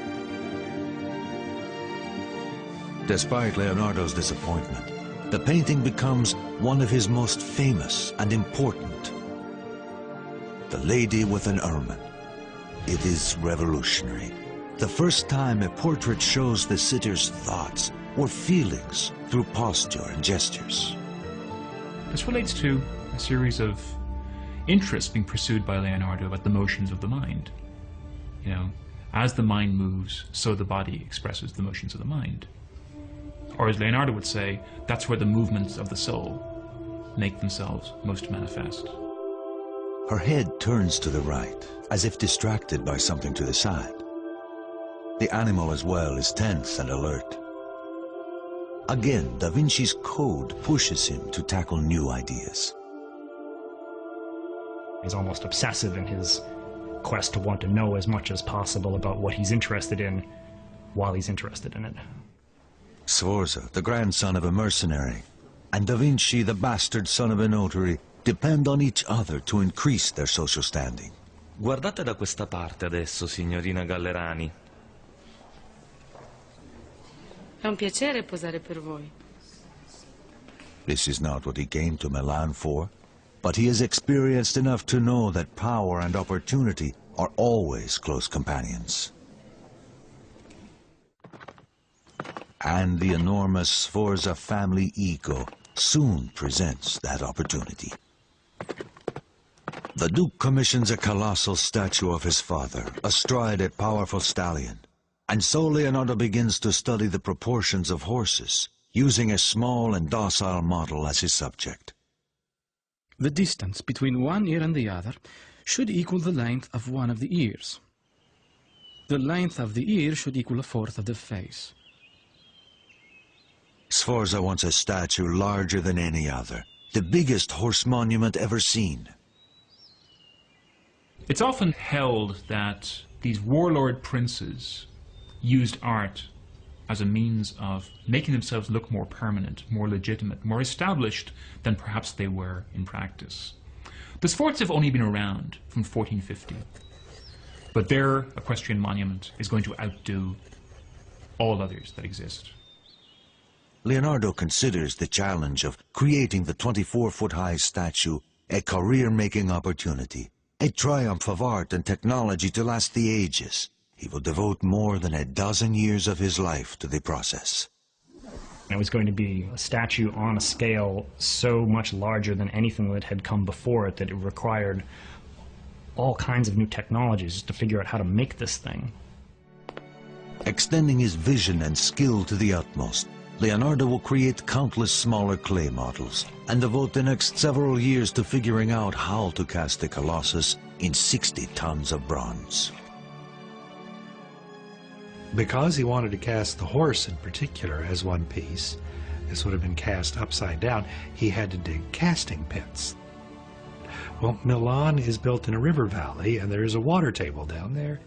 Despite Leonardo's disappointment, the painting becomes one of his most famous and important. The Lady with an Ermine. It is revolutionary. The first time a portrait shows the sitter's thoughts or feelings through posture and gestures. This relates to a series of interests being pursued by Leonardo about the motions of the mind. You know, as the mind moves, so the body expresses the motions of the mind. Or as Leonardo would say, that's where the movements of the soul make themselves most manifest. Her head turns to the right, as if distracted by something to the side. The animal as well is tense and alert. Again, Da Vinci's code pushes him to tackle new ideas. He's almost obsessive in his quest to want to know as much as possible about what he's interested in while he's interested in it. Sforza, the grandson of a mercenary, and Da Vinci, the bastard son of a notary, depend on each other to increase their social standing. Guardate da questa parte adesso, signorina Gallerani. È un piacere posare per voi. This is not what he came to Milan for, but he is experienced enough to know that power and opportunity are always close companions. And the enormous Sforza family ego soon presents that opportunity. The Duke commissions a colossal statue of his father, astride a powerful stallion, and so Leonardo begins to study the proportions of horses, using a small and docile model as his subject. The distance between one ear and the other should equal the length of one of the ears. The length of the ear should equal a fourth of the face. Sforza wants a statue larger than any other, the biggest horse monument ever seen. It's often held that these warlord princes used art as a means of making themselves look more permanent, more legitimate, more established than perhaps they were in practice. The Sforza have only been around from 1450, but their equestrian monument is going to outdo all others that exist. Leonardo considers the challenge of creating the 24-foot-high statue a career-making opportunity, a triumph of art and technology to last the ages. He will devote more than a dozen years of his life to the process. It was going to be a statue on a scale so much larger than anything that had come before it that it required all kinds of new technologies to figure out how to make this thing. Extending his vision and skill to the utmost, Leonardo will create countless smaller clay models and devote the next several years to figuring out how to cast the Colossus in 60 tons of bronze. Because he wanted to cast the horse in particular as one piece, this would have been cast upside down, he had to dig casting pits. Well, Milan is built in a river valley and there is a water table down there.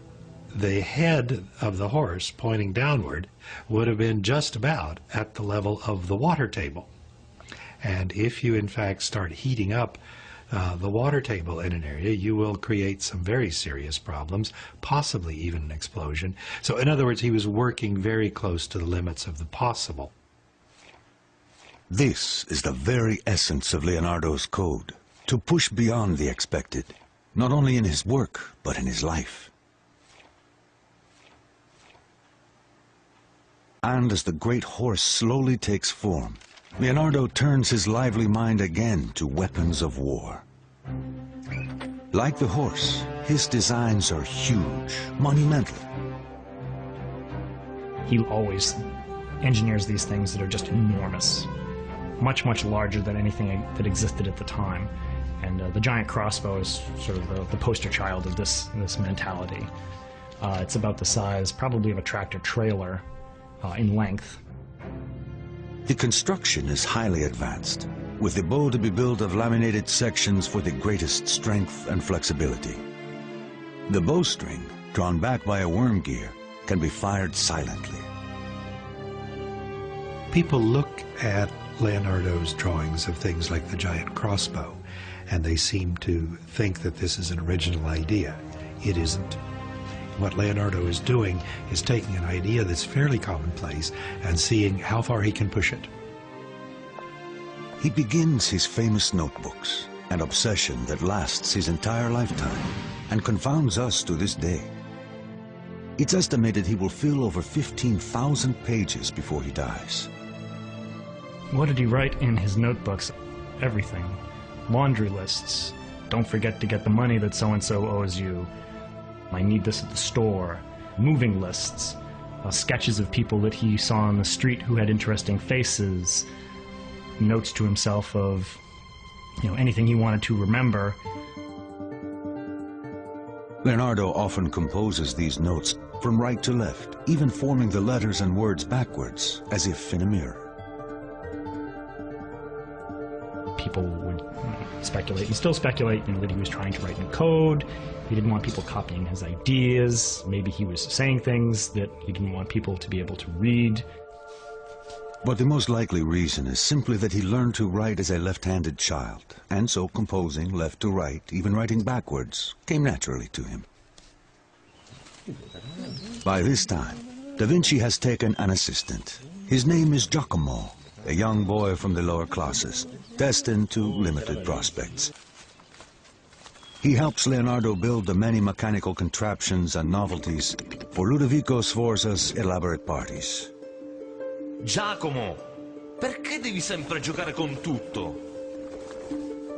The head of the horse pointing downward would have been just about at the level of the water table. And if you in fact start heating up the water table in an area, you will create some very serious problems, possibly even an explosion. So in other words, he was working very close to the limits of the possible. This is the very essence of Leonardo's code, to push beyond the expected, not only in his work, but in his life. And as the great horse slowly takes form, Leonardo turns his lively mind again to weapons of war. Like the horse, his designs are huge, monumental. He always engineers these things that are just enormous, much, much larger than anything that existed at the time. And the giant crossbow is sort of the poster child of this mentality. It's about the size, probably, of a tractor trailer in length. The construction is highly advanced, with the bow to be built of laminated sections for the greatest strength and flexibility. The bowstring, drawn back by a worm gear, can be fired silently. People look at Leonardo's drawings of things like the giant crossbow, and they seem to think that this is an original idea. It isn't. What Leonardo is doing is taking an idea that's fairly commonplace and seeing how far he can push it. He begins his famous notebooks, an obsession that lasts his entire lifetime and confounds us to this day. It's estimated he will fill over 15,000 pages before he dies. What did he write in his notebooks? Everything. Laundry lists. Don't forget to get the money that so-and-so owes you. I need this at the store. Moving lists. Sketches of people that he saw on the street who had interesting faces. Notes to himself of anything he wanted to remember. Leonardo often composes these notes from right to left, even forming the letters and words backwards, as if in a mirror. People would speculate, and still speculate, that he was trying to write in code. He didn't want people copying his ideas. Maybe he was saying things that he didn't want people to be able to read. But the most likely reason is simply that he learned to write as a left-handed child, and so composing left to right, even writing backwards, came naturally to him. By this time, Da Vinci has taken an assistant. His name is Giacomo, a young boy from the lower classes, destined to limited prospects. He helps Leonardo build the many mechanical contraptions and novelties for Ludovico Sforza's elaborate parties. Giacomo, perché devi sempre giocare con tutto?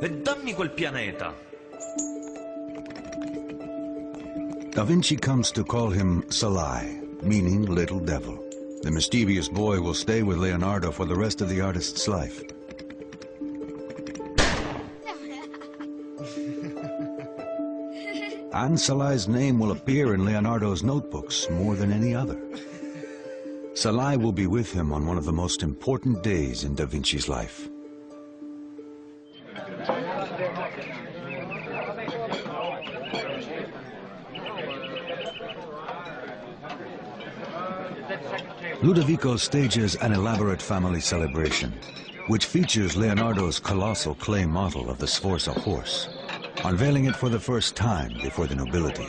E dammi quel pianeta. Da Vinci comes to call him Salai, meaning little devil. The mischievous boy will stay with Leonardo for the rest of the artist's life. And Salai's name will appear in Leonardo's notebooks more than any other. Salai will be with him on one of the most important days in Da Vinci's life. Ludovico stages an elaborate family celebration, which features Leonardo's colossal clay model of the Sforza horse, unveiling it for the first time before the nobility.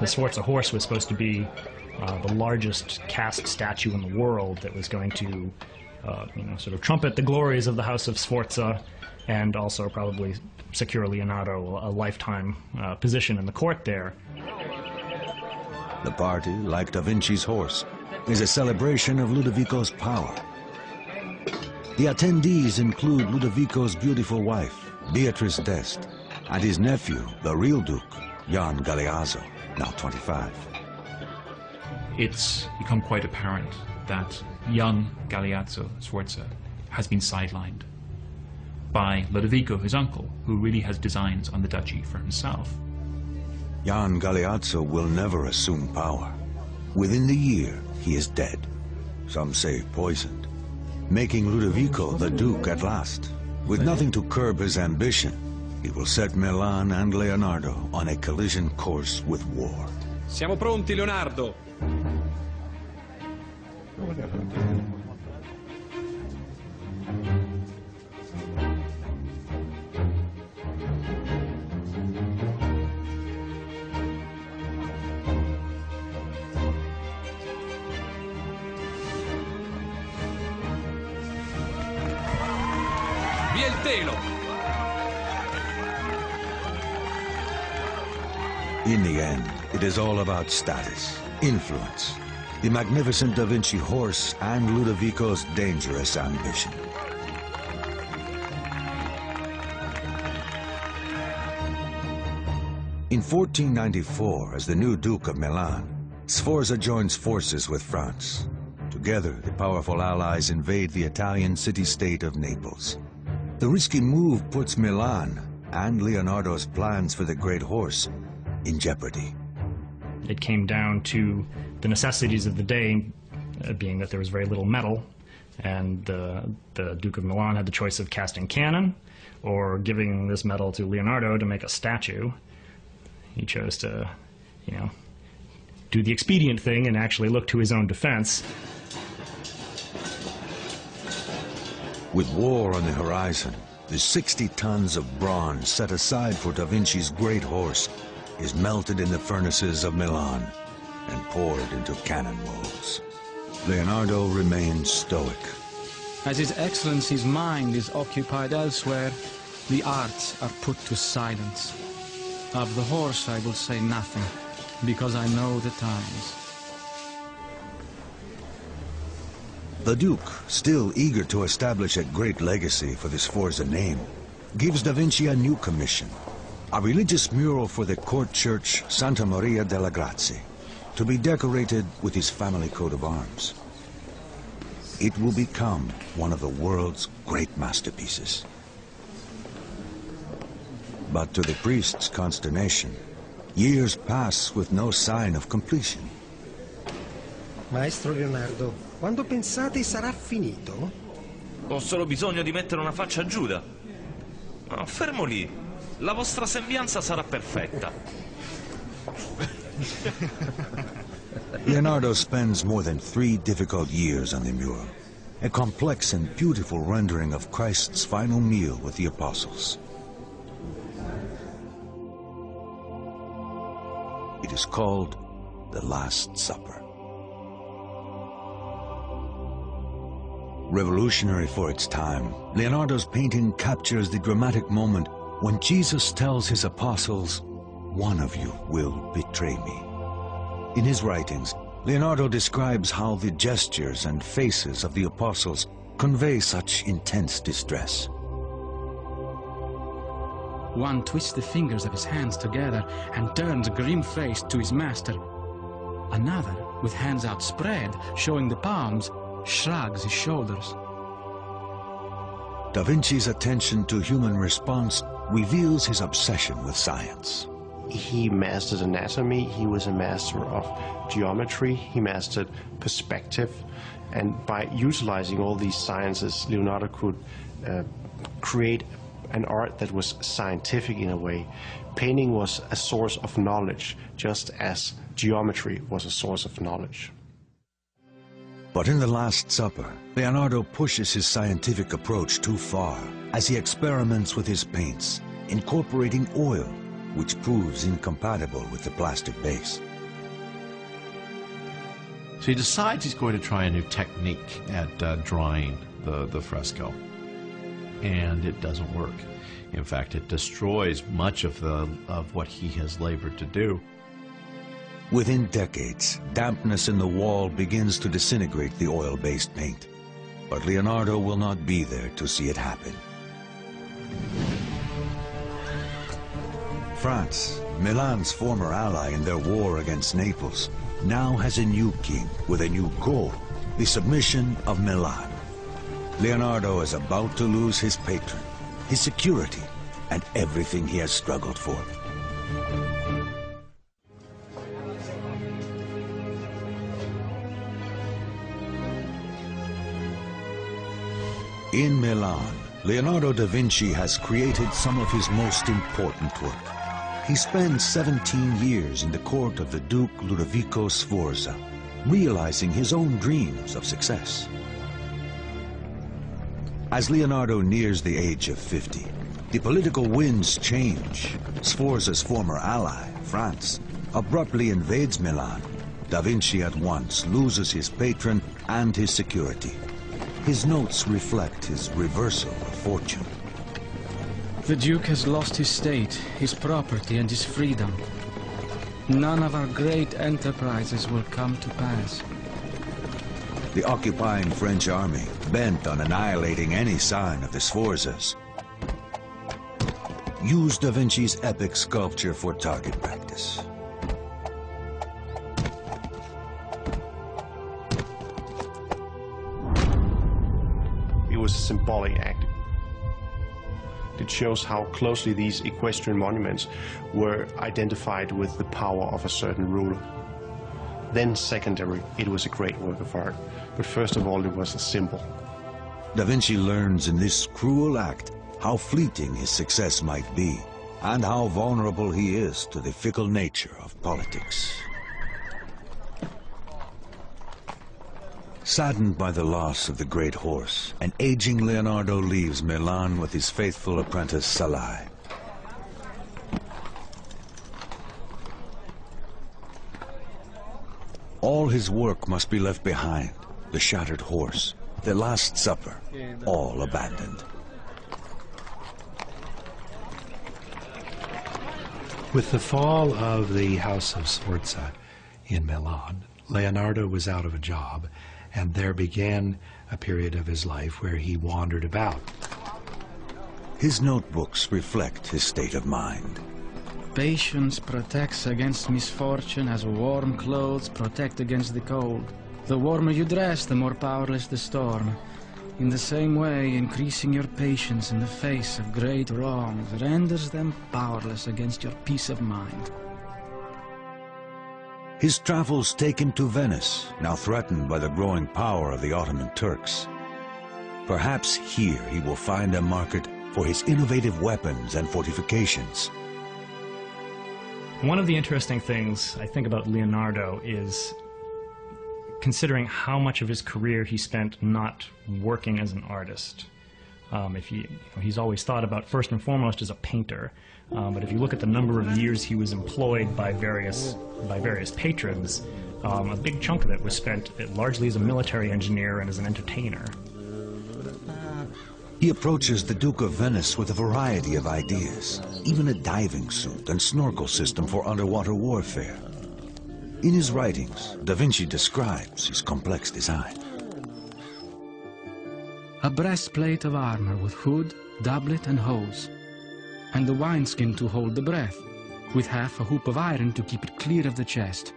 The Sforza horse was supposed to be the largest cast statue in the world that was going to, sort of trumpet the glories of the House of Sforza, and also probably secure Leonardo a lifetime position in the court there. The party, like Da Vinci's horse, is a celebration of Ludovico's power. The attendees include Ludovico's beautiful wife, Beatrice d'Este, and his nephew, the real Duke, Jan Galeazzo, now 25. It's become quite apparent that young Galeazzo Sforza has been sidelined by Ludovico, his uncle, who really has designs on the duchy for himself. Jan Galeazzo will never assume power. Within the year, he is dead. Some say poisoned, making Ludovico the Duke at last. With nothing to curb his ambition, he will set Milan and Leonardo on a collision course with war. Siamo pronti, Leonardo! Via il telo! In the end, it is all about status, influence, the magnificent Da Vinci horse, and Ludovico's dangerous ambition. In 1494, as the new Duke of Milan, Sforza joins forces with France. Together, the powerful allies invade the Italian city-state of Naples. The risky move puts Milan and Leonardo's plans for the great horse in jeopardy. It came down to the necessities of the day, being that there was very little metal, and the Duke of Milan had the choice of casting cannon or giving this metal to Leonardo to make a statue. He chose to, do the expedient thing and actually look to his own defense. With war on the horizon, the 60 tons of bronze set aside for Da Vinci's great horse is melted in the furnaces of Milan and poured into cannon molds. Leonardo remains stoic. As His Excellency's mind is occupied elsewhere, the arts are put to silence. Of the horse I will say nothing, because I know the times. The Duke, still eager to establish a great legacy for the Sforza name, gives Da Vinci a new commission, a religious mural for the court church Santa Maria della Grazie, to be decorated with his family coat of arms. it will become one of the world's great masterpieces. But to the priest's consternation, years pass with no sign of completion. Maestro Leonardo, quando pensate sarà finito? Ho solo bisogno di mettere una faccia a Giuda. No, fermo lì. La vostra sembianza sarà perfetta. Leonardo spends more than 3 difficult years on the mural, a complex and beautiful rendering of Christ's final meal with the apostles. It is called the Last Supper. Revolutionary for its time, Leonardo's painting captures the dramatic moment when Jesus tells his apostles, "One of you will betray me." In his writings, Leonardo describes how the gestures and faces of the apostles convey such intense distress. One twists the fingers of his hands together and turns grim-faced to his master. Another, with hands outspread, showing the palms, shrugs his shoulders. DaVinci's attention to human response reveals his obsession with science. He mastered anatomy, he was a master of geometry, he mastered perspective, and by utilizing all these sciences, Leonardo could create an art that was scientific in a way. Painting was a source of knowledge, just as geometry was a source of knowledge. But in the Last Supper, Leonardo pushes his scientific approach too far as he experiments with his paints, incorporating oil, which proves incompatible with the plastic base. So he decides he's going to try a new technique at drawing the fresco, and it doesn't work. In fact, it destroys much of what he has labored to do. Within decades, dampness in the wall begins to disintegrate the oil-based paint. But Leonardo will not be there to see it happen. France, Milan's former ally in their war against Naples, now has a new king with a new goal, the submission of Milan. Leonardo is about to lose his patron, his security, and everything he has struggled for. In Milan, Leonardo da Vinci has created some of his most important work. He spends 17 years in the court of the Duke Ludovico Sforza, realizing his own dreams of success. As Leonardo nears the age of 50, the political winds change. Sforza's former ally, France, abruptly invades Milan. Da Vinci at once loses his patron and his security. His notes reflect his reversal of fortune. The Duke has lost his state, his property, and his freedom. None of our great enterprises will come to pass. The occupying French army, bent on annihilating any sign of the Sforzas, used Da Vinci's epic sculpture for target practice. It was a symbolic act. It shows how closely these equestrian monuments were identified with the power of a certain ruler. Then secondary, it was a great work of art. But first of all, it was a symbol. Da Vinci learns in this cruel act how fleeting his success might be, and how vulnerable he is to the fickle nature of politics. Saddened by the loss of the great horse, an aging Leonardo leaves Milan with his faithful apprentice Salai. All his work must be left behind. The shattered horse, the Last Supper, all abandoned. With the fall of the House of Sforza in Milan, Leonardo was out of a job, and there began a period of his life where he wandered about. His notebooks reflect his state of mind. Patience protects against misfortune as warm clothes protect against the cold. The warmer you dress, the more powerless the storm. In the same way, increasing your patience in the face of great wrongs renders them powerless against your peace of mind. His travels take him to Venice, now threatened by the growing power of the Ottoman Turks. Perhaps here he will find a market for his innovative weapons and fortifications. One of the interesting things I think about Leonardo is considering how much of his career he spent not working as an artist. He's always thought about first and foremost as a painter, but if you look at the number of years he was employed by various patrons, a big chunk of it was spent largely as a military engineer and as an entertainer. He approaches the Duke of Venice with a variety of ideas, even a diving suit and snorkel system for underwater warfare. In his writings, DaVinci describes his complex design. A breastplate of armor with hood, doublet and hose, and the wineskin to hold the breath, with half a hoop of iron to keep it clear of the chest.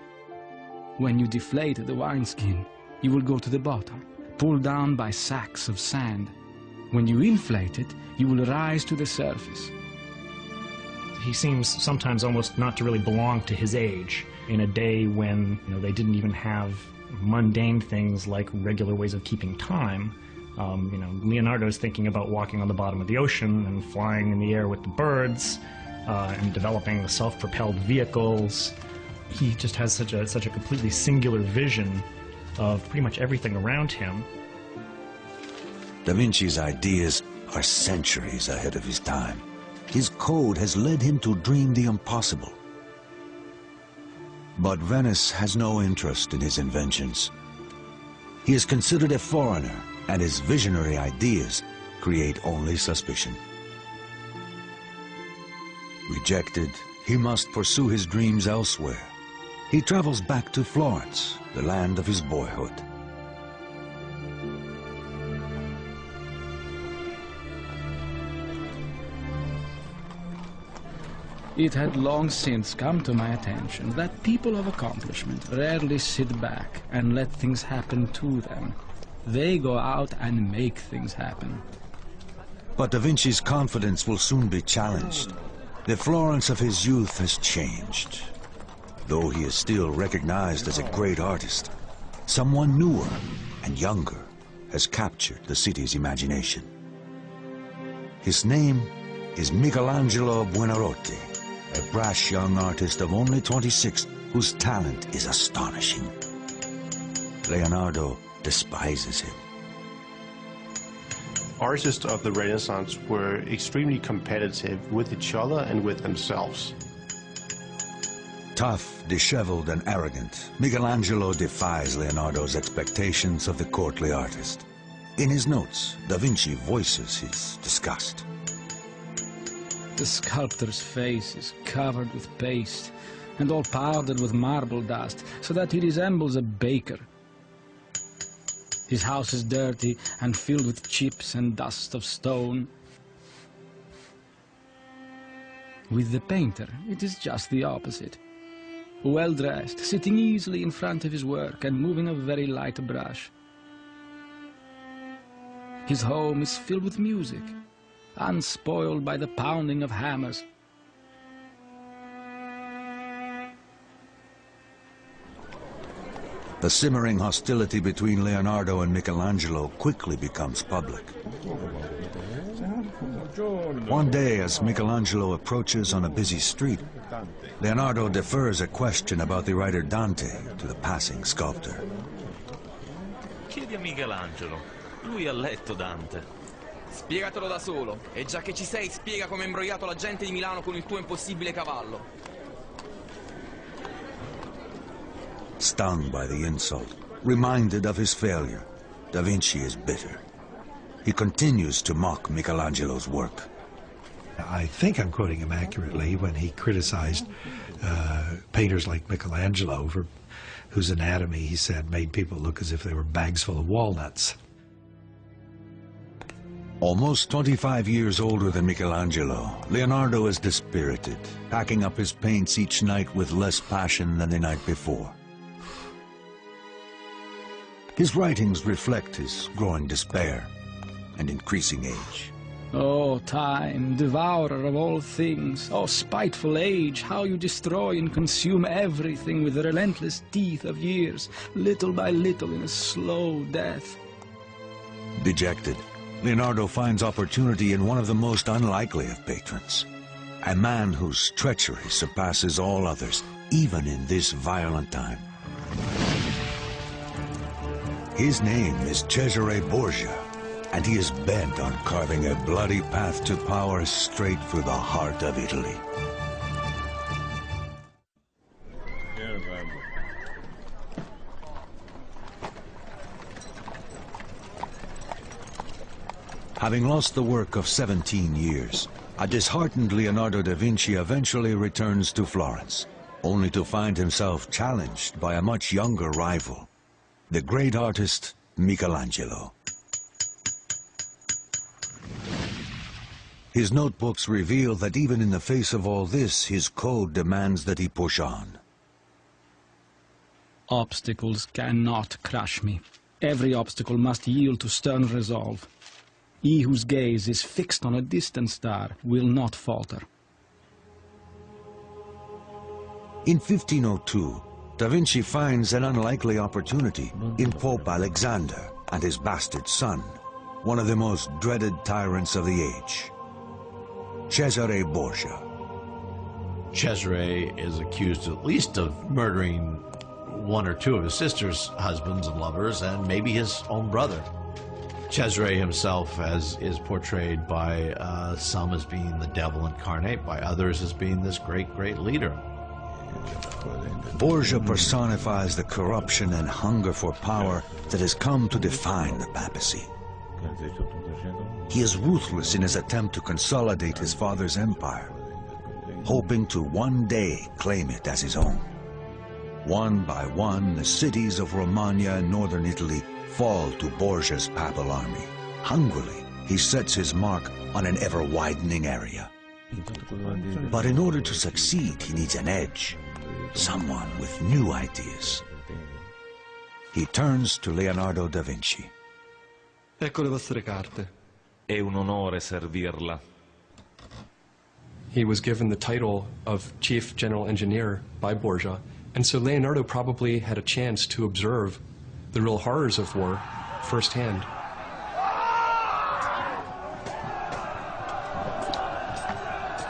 When you deflate the wineskin, you will go to the bottom, pulled down by sacks of sand. When you inflate it, you will rise to the surface. He seems sometimes almost not to really belong to his age, in a day when they didn't even have mundane things like regular ways of keeping time. Leonardo's thinking about walking on the bottom of the ocean and flying in the air with the birds and developing self-propelled vehicles. He just has such a completely singular vision of pretty much everything around him. Da Vinci's ideas are centuries ahead of his time. His code has led him to dream the impossible. But Venice has no interest in his inventions. He is considered a foreigner, and his visionary ideas create only suspicion. Rejected, he must pursue his dreams elsewhere. He travels back to Florence, the land of his boyhood. It had long since come to my attention that people of accomplishment rarely sit back and let things happen to them. They go out and make things happen. But Da Vinci's confidence will soon be challenged. The Florence of his youth has changed. Though he is still recognized as a great artist, someone newer and younger has captured the city's imagination. His name is Michelangelo Buonarroti, a brash young artist of only 26 whose talent is astonishing. Leonardo despises him. Artists of the Renaissance were extremely competitive with each other and with themselves. Tough, disheveled, and arrogant, Michelangelo defies Leonardo's expectations of the courtly artist. In his notes, Da Vinci voices his disgust. The sculptor's face is covered with paste and all powdered with marble dust, so that he resembles a baker. His house is dirty and filled with chips and dust of stone. With the painter, it is just the opposite. Well-dressed, sitting easily in front of his work and moving a very light brush. His home is filled with music, unspoiled by the pounding of hammers. The simmering hostility between Leonardo and Michelangelo quickly becomes public. One day, as Michelangelo approaches on a busy street, Leonardo defers a question about the writer Dante to the passing sculptor. Chiedi a Michelangelo. Lui ha letto Dante. Spiegatelo da solo. E già che ci sei, spiega come hai imbrogliato la gente di Milano con il tuo impossibile cavallo. Stung by the insult, reminded of his failure, Da Vinci is bitter. He continues to mock Michelangelo's work. I think I'm quoting him accurately when he criticized painters like Michelangelo, whose anatomy, he said, made people look as if they were bags full of walnuts. Almost 25 years older than Michelangelo, Leonardo is dispirited, packing up his paints each night with less passion than the night before. His writings reflect his growing despair and increasing age. Oh, time, devourer of all things. Oh, spiteful age, how you destroy and consume everything with the relentless teeth of years, little by little in a slow death. Dejected, Leonardo finds opportunity in one of the most unlikely of patrons, a man whose treachery surpasses all others, even in this violent time. His name is Cesare Borgia, and he is bent on carving a bloody path to power straight for the heart of Italy. Having lost the work of 17 years, a disheartened Leonardo da Vinci eventually returns to Florence, only to find himself challenged by a much younger rival, the great artist Michelangelo. His notebooks reveal that even in the face of all this, his code demands that he push on. Obstacles cannot crush me. Every obstacle must yield to stern resolve. He whose gaze is fixed on a distant star will not falter. In 1502, Da Vinci finds an unlikely opportunity in Pope Alexander and his bastard son, one of the most dreaded tyrants of the age, Cesare Borgia. Cesare is accused at least of murdering one or two of his sister's husbands and lovers, and maybe his own brother. Cesare himself is portrayed by some as being the devil incarnate, by others as being this great leader. Borgia personifies the corruption and hunger for power that has come to define the papacy. He is ruthless in his attempt to consolidate his father's empire, hoping to one day claim it as his own. One by one, the cities of Romagna and northern Italy fall to Borgia's papal army. Hungrily, he sets his mark on an ever-widening area. But in order to succeed, he needs an edge, someone with new ideas. He turns to Leonardo da Vinci. Ecco le vostre carte. È un onore servirla. He was given the title of Chief General Engineer by Borgia, and so Leonardo probably had a chance to observe the real horrors of war firsthand.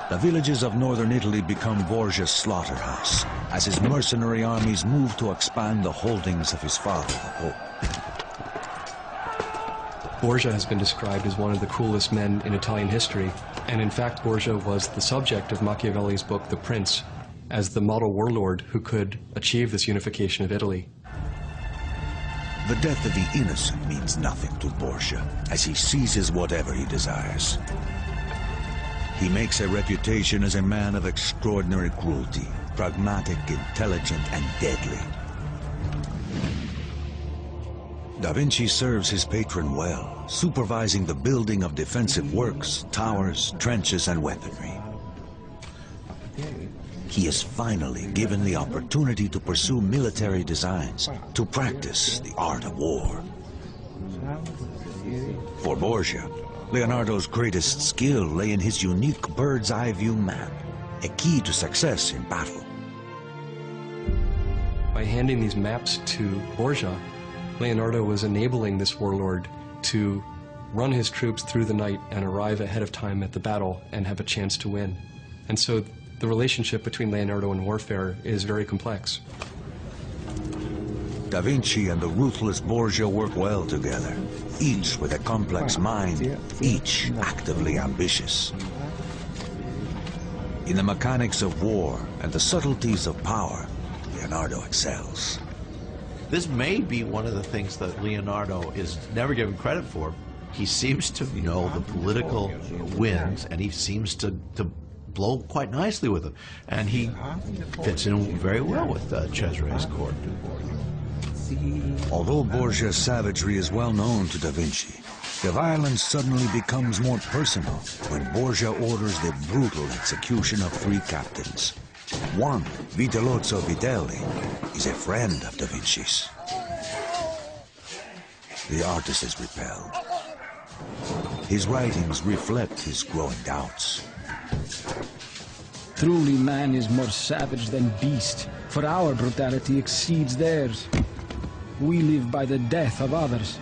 The villages of northern Italy become Borgia's slaughterhouse as his mercenary armies move to expand the holdings of his father, the Pope. Borgia has been described as one of the cruelest men in Italian history, and in fact Borgia was the subject of Machiavelli's book The Prince as the model warlord who could achieve this unification of Italy. The death of the innocent means nothing to Borgia, as he seizes whatever he desires. He makes a reputation as a man of extraordinary cruelty, pragmatic, intelligent, and deadly. Da Vinci serves his patron well, supervising the building of defensive works, towers, trenches, and weaponry. He is finally given the opportunity to pursue military designs, to practice the art of war. For Borgia, Leonardo's greatest skill lay in his unique bird's-eye view map, a key to success in battle. By handing these maps to Borgia, Leonardo was enabling this warlord to run his troops through the night and arrive ahead of time at the battle and have a chance to win. And so the relationship between Leonardo and warfare is very complex. Da Vinci and the ruthless Borgia work well together, each with a complex mind, each actively ambitious. In the mechanics of war and the subtleties of power, Leonardo excels. This may be one of the things that Leonardo is never given credit for. He seems to know the political winds, and he seems to blow quite nicely with them. And he fits in very well with Cesare's court. Although Borgia's savagery is well known to Da Vinci, the violence suddenly becomes more personal when Borgia orders the brutal execution of 3 captains. One, Vitellozzo Vitelli, is a friend of Da Vinci's. the artist is repelled. His writings reflect his growing doubts. Truly man is more savage than beast, for our brutality exceeds theirs. We live by the death of others.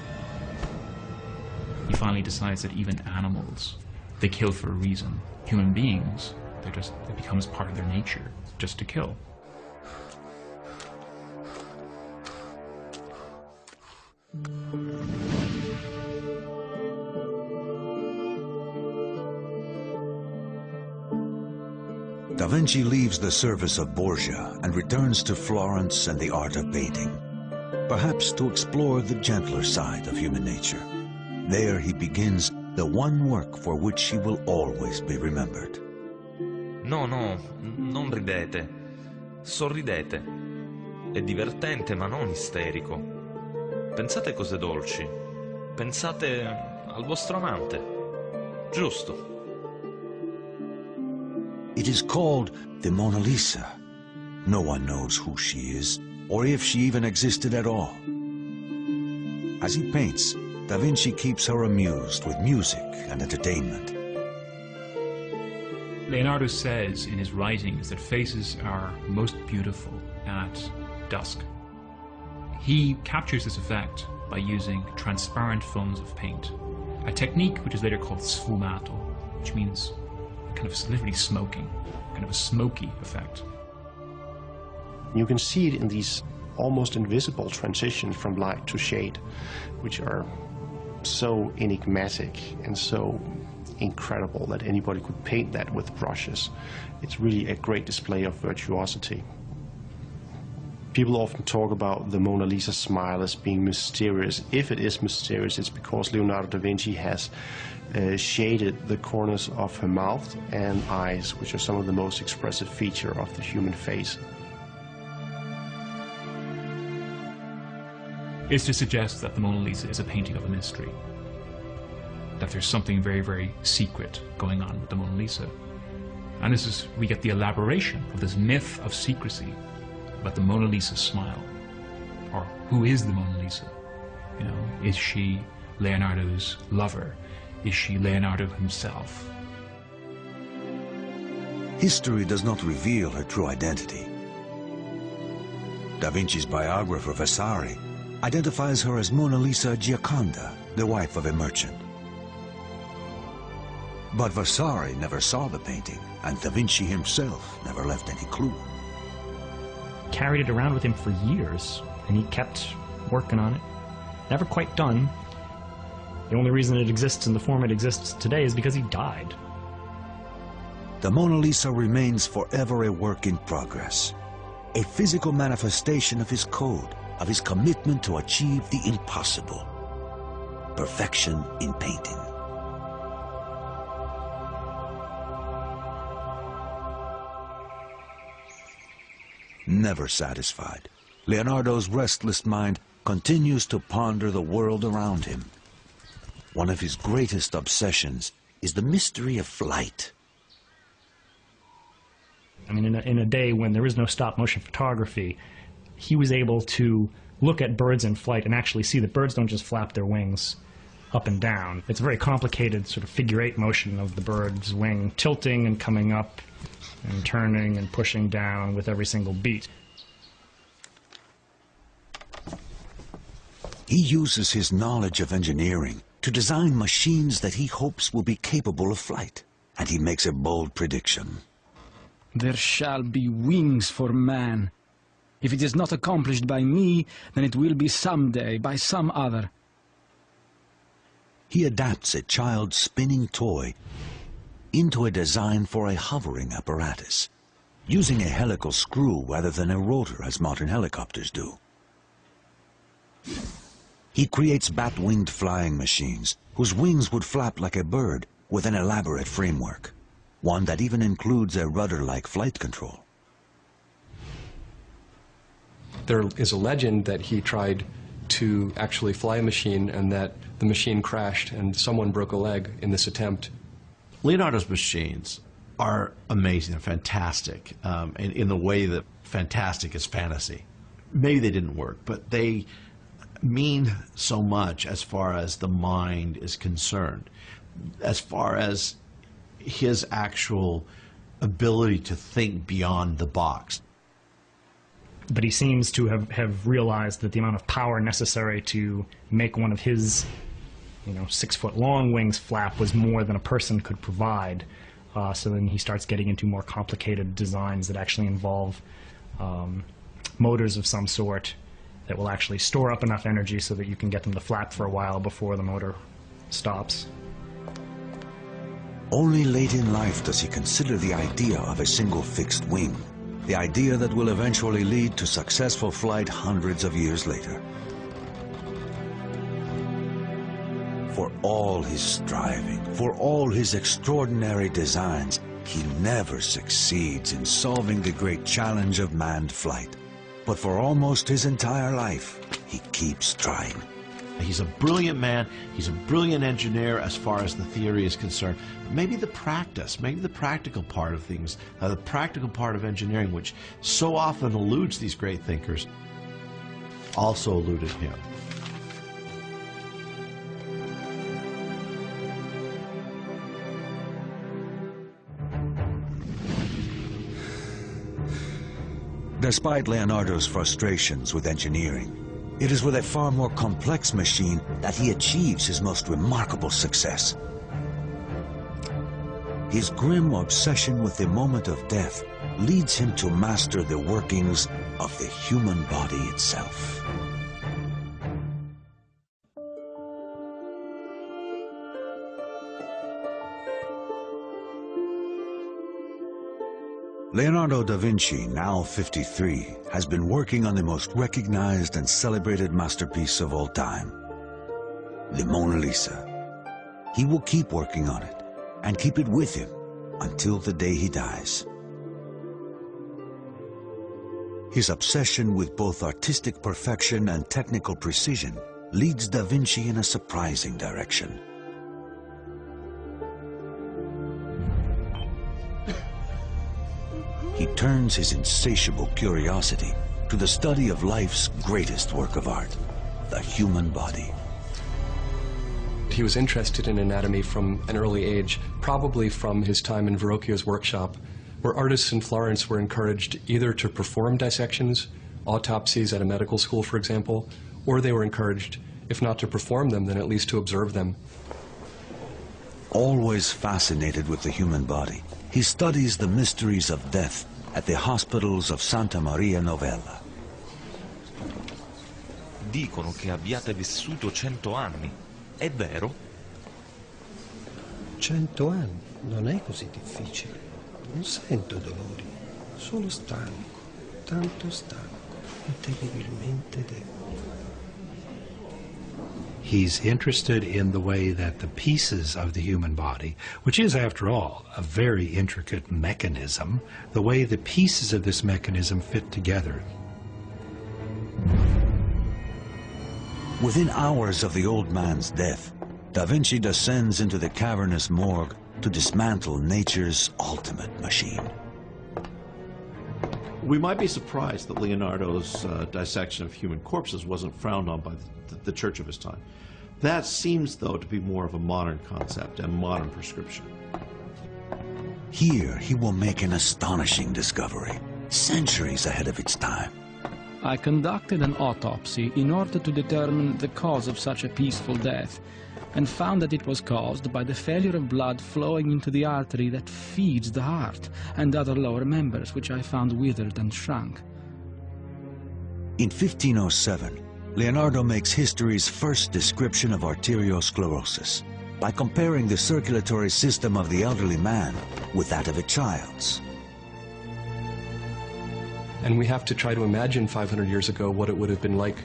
He finally decides that even animals, they kill for a reason. Human beings, it becomes part of their nature, just to kill. Da Vinci leaves the service of Borgia and returns to Florence and the art of painting, perhaps to explore the gentler side of human nature. There he begins the one work for which he will always be remembered. No, non ridete. Sorridete. È divertente, ma non isterico. Pensate cose dolci. Pensate al vostro amante. Giusto. It is called the Mona Lisa. No one knows who she is, or if she even existed at all. As he paints, Da Vinci keeps her amused with music and entertainment. Leonardo says in his writings that faces are most beautiful at dusk. He captures this effect by using transparent films of paint, a technique which is later called sfumato, which means kind of literally smoking, kind of a smoky effect. You can see it in these almost invisible transitions from light to shade, which are so enigmatic and so incredible that anybody could paint that with brushes. It's really a great display of virtuosity. People often talk about the Mona Lisa smile as being mysterious. If it is mysterious, it's because Leonardo da Vinci has shaded the corners of her mouth and eyes, which are some of the most expressive features of the human face. Is to suggest that the Mona Lisa is a painting of a mystery, that there's something very, very secret going on with the Mona Lisa. And we get the elaboration of this myth of secrecy about the Mona Lisa smile. Or who is the Mona Lisa? You know, is she Leonardo's lover? Is she Leonardo himself? History does not reveal her true identity. Da Vinci's biographer Vasari identifies her as Mona Lisa Gioconda, the wife of a merchant. But Vasari never saw the painting, and Da Vinci himself never left any clue. Carried it around with him for years, and he kept working on it. Never quite done. The only reason it exists in the form it exists today is because he died. The Mona Lisa remains forever a work in progress, a physical manifestation of his code, of his commitment to achieve the impossible, perfection in painting. Never satisfied, Leonardo's restless mind continues to ponder the world around him. One of his greatest obsessions is the mystery of flight. I mean, in a day when there is no stop-motion photography, he was able to look at birds in flight and actually see that birds don't just flap their wings up and down. It's a very complicated sort of figure-8 motion of the bird's wing tilting and coming up and turning and pushing down with every single beat. He uses his knowledge of engineering to design machines that he hopes will be capable of flight, and he makes a bold prediction. There shall be wings for man. If it is not accomplished by me, then it will be someday by some other. He adapts a child's spinning toy into a design for a hovering apparatus, using a helical screw rather than a rotor as modern helicopters do. He creates bat-winged flying machines whose wings would flap like a bird with an elaborate framework, one that even includes a rudder-like flight control. There is a legend that he tried to actually fly a machine and that the machine crashed and someone broke a leg in this attempt. Leonardo's machines are amazing and fantastic in the way that fantastic is fantasy. Maybe they didn't work, but they mean so much as far as the mind is concerned, as far as his actual ability to think beyond the box. But he seems to have realized that the amount of power necessary to make one of his 6-foot-long wings flap was more than a person could provide. So then he starts getting into more complicated designs that actually involve motors of some sort that will actually store up enough energy so that you can get them to flap for a while before the motor stops. Only late in life does he consider the idea of a single fixed wing, the idea that will eventually lead to successful flight hundreds of years later. For all his striving, for all his extraordinary designs, he never succeeds in solving the great challenge of manned flight. But for almost his entire life, he keeps trying. He's a brilliant man, he's a brilliant engineer as far as the theory is concerned. Maybe the practice, maybe the practical part of things, the practical part of engineering, which so often eludes these great thinkers, also eluded him. Despite Leonardo's frustrations with engineering, it is with a far more complex machine that he achieves his most remarkable success. His grim obsession with the moment of death leads him to master the workings of the human body itself. Leonardo da Vinci, now 53, has been working on the most recognized and celebrated masterpiece of all time, the Mona Lisa. He will keep working on it and keep it with him until the day he dies. His obsession with both artistic perfection and technical precision leads da Vinci in a surprising direction. He turns his insatiable curiosity to the study of life's greatest work of art, the human body. He was interested in anatomy from an early age, probably from his time in Verrocchio's workshop, where artists in Florence were encouraged either to perform dissections, autopsies at a medical school, for example, or they were encouraged, if not to perform them, then at least to observe them. Always fascinated with the human body, he studies the mysteries of death at the hospitals of Santa Maria Novella. Dicono che abbiate vissuto 100 anni. È vero? 100 anni? Non è così difficile. Non sento dolori. Sono stanco, tanto stanco e terribilmente debole. He's interested in the way that the pieces of the human body, which is, after all, a very intricate mechanism, the way the pieces of this mechanism fit together. Within hours of the old man's death, Da Vinci descends into the cavernous morgue to dismantle nature's ultimate machine. We might be surprised that Leonardo's dissection of human corpses wasn't frowned on by the church of his time. That seems, though, to be more of a modern concept and modern prescription. Here, he will make an astonishing discovery, centuries ahead of its time. I conducted an autopsy in order to determine the cause of such a peaceful death, and found that it was caused by the failure of blood flowing into the artery that feeds the heart and other lower members, which I found withered and shrunk. In 1507, Leonardo makes history's first description of arteriosclerosis by comparing the circulatory system of the elderly man with that of a child's. And we have to try to imagine 500 years ago what it would have been like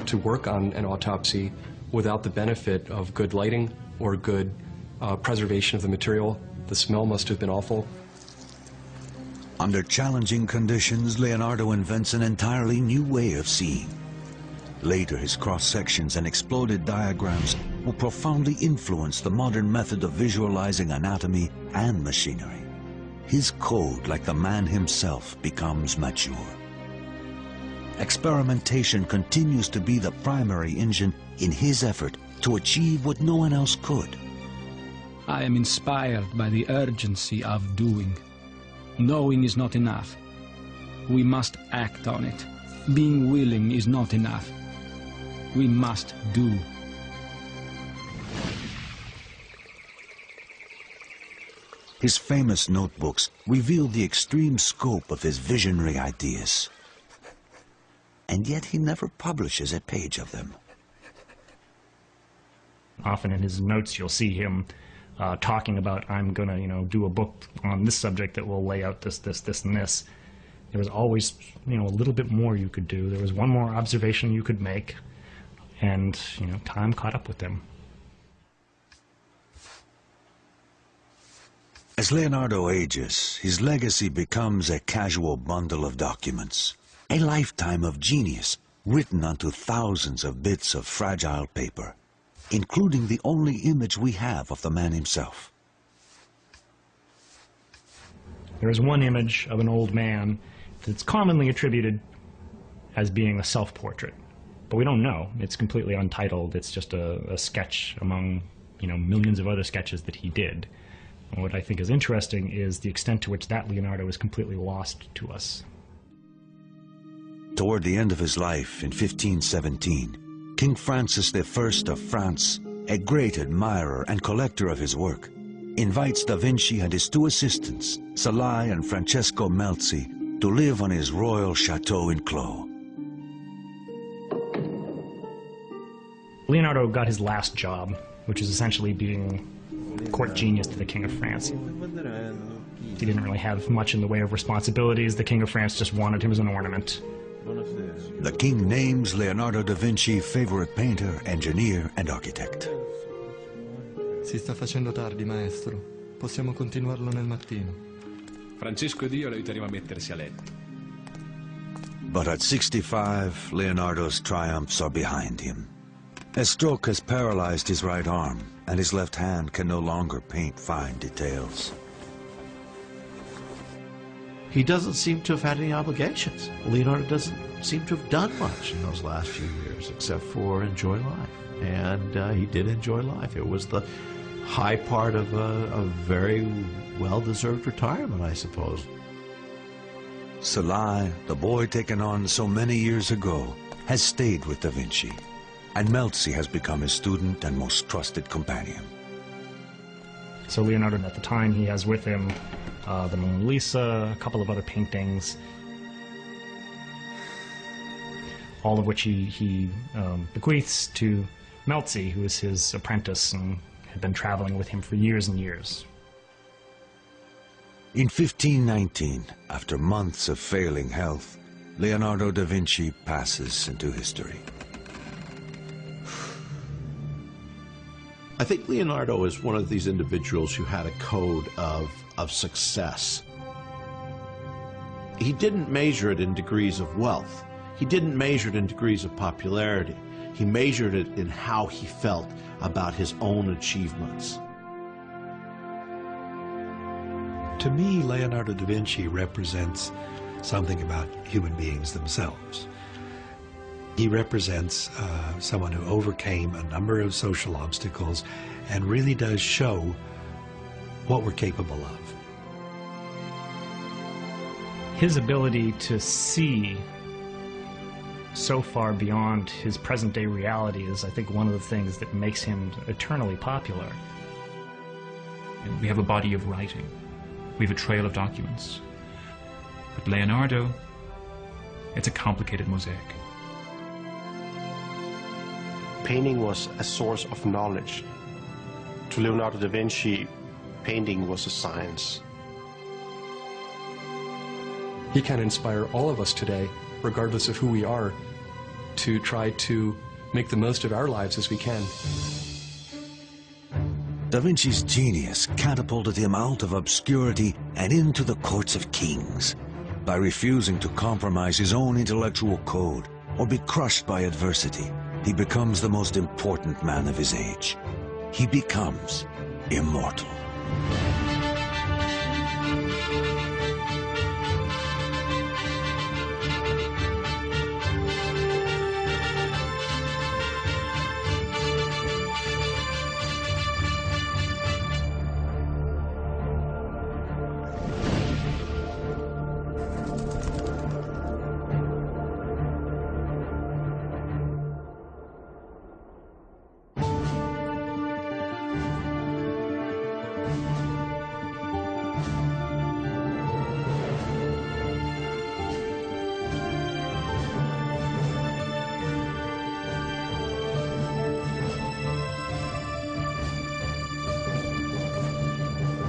to work on an autopsy without the benefit of good lighting or good preservation of the material. The smell must have been awful. Under challenging conditions, Leonardo invents an entirely new way of seeing. Later, his cross-sections and exploded diagrams will profoundly influence the modern method of visualizing anatomy and machinery. His code, like the man himself, becomes mature. experimentation continues to be the primary engine in his effort to achieve what no one else could. I am inspired by the urgency of doing. Knowing is not enough. We must act on it. Being willing is not enough. We must do. His famous notebooks reveal the extreme scope of his visionary ideas. And yet he never publishes a page of them. Often in his notes you'll see him talking about, I'm going to, do a book on this subject that will lay out this, and this. There was always, a little bit more you could do. There was one more observation you could make, and, time caught up with him. As Leonardo ages, his legacy becomes a casual bundle of documents, a lifetime of genius written onto thousands of bits of fragile paper, including the only image we have of the man himself. There is one image of an old man that's commonly attributed as being a self-portrait, but we don't know. It's completely untitled. It's just a sketch among, millions of other sketches that he did. And what I think is interesting is the extent to which that Leonardo is completely lost to us. Toward the end of his life in 1517, King Francis I of France, a great admirer and collector of his work, invites Da Vinci and his two assistants, Salai and Francesco Melzi, to live on his royal chateau in Clos. Leonardo got his last job, which is essentially being court genius to the King of France. He didn't really have much in the way of responsibilities. The King of France just wanted him as an ornament. The king names Leonardo da Vinci favorite painter, engineer, and architect. Si sta facendo tardi, maestro. Possiamo continuarlo nel mattino. Francesco ed io le aiuteremo a mettersi a letto. But at 65, Leonardo's triumphs are behind him. A stroke has paralyzed his right arm, and his left hand can no longer paint fine details. He doesn't seem to have had any obligations. Leonardo doesn't seem to have done much in those last few years, except for enjoy life. And he did enjoy life. It was the high part of a very well-deserved retirement, I suppose. Salai, the boy taken on so many years ago, has stayed with Da Vinci, and Melzi has become his student and most trusted companion. So Leonardo, at the time, he has with him the Mona Lisa, a couple of other paintings, all of which he bequeaths to Melzi, who is his apprentice and had been traveling with him for years and years. In 1519, after months of failing health, Leonardo da Vinci passes into history. I think Leonardo is one of these individuals who had a code of success. He didn't measure it in degrees of wealth. He didn't measure it in degrees of popularity. He measured it in how he felt about his own achievements. To me, Leonardo da Vinci represents something about human beings themselves. He represents someone who overcame a number of social obstacles and really does show what we're capable of. His ability to see so far beyond his present-day reality is, I think, one of the things that makes him eternally popular. And we have a body of writing. We have a trail of documents. But Leonardo, it's a complicated mosaic. Painting was a source of knowledge. To Leonardo da Vinci, painting was a science. He can inspire all of us today, regardless of who we are, to try to make the most of our lives as we can. Da Vinci's genius catapulted him out of obscurity and into the courts of kings. By refusing to compromise his own intellectual code or be crushed by adversity, he becomes the most important man of his age. He becomes immortal.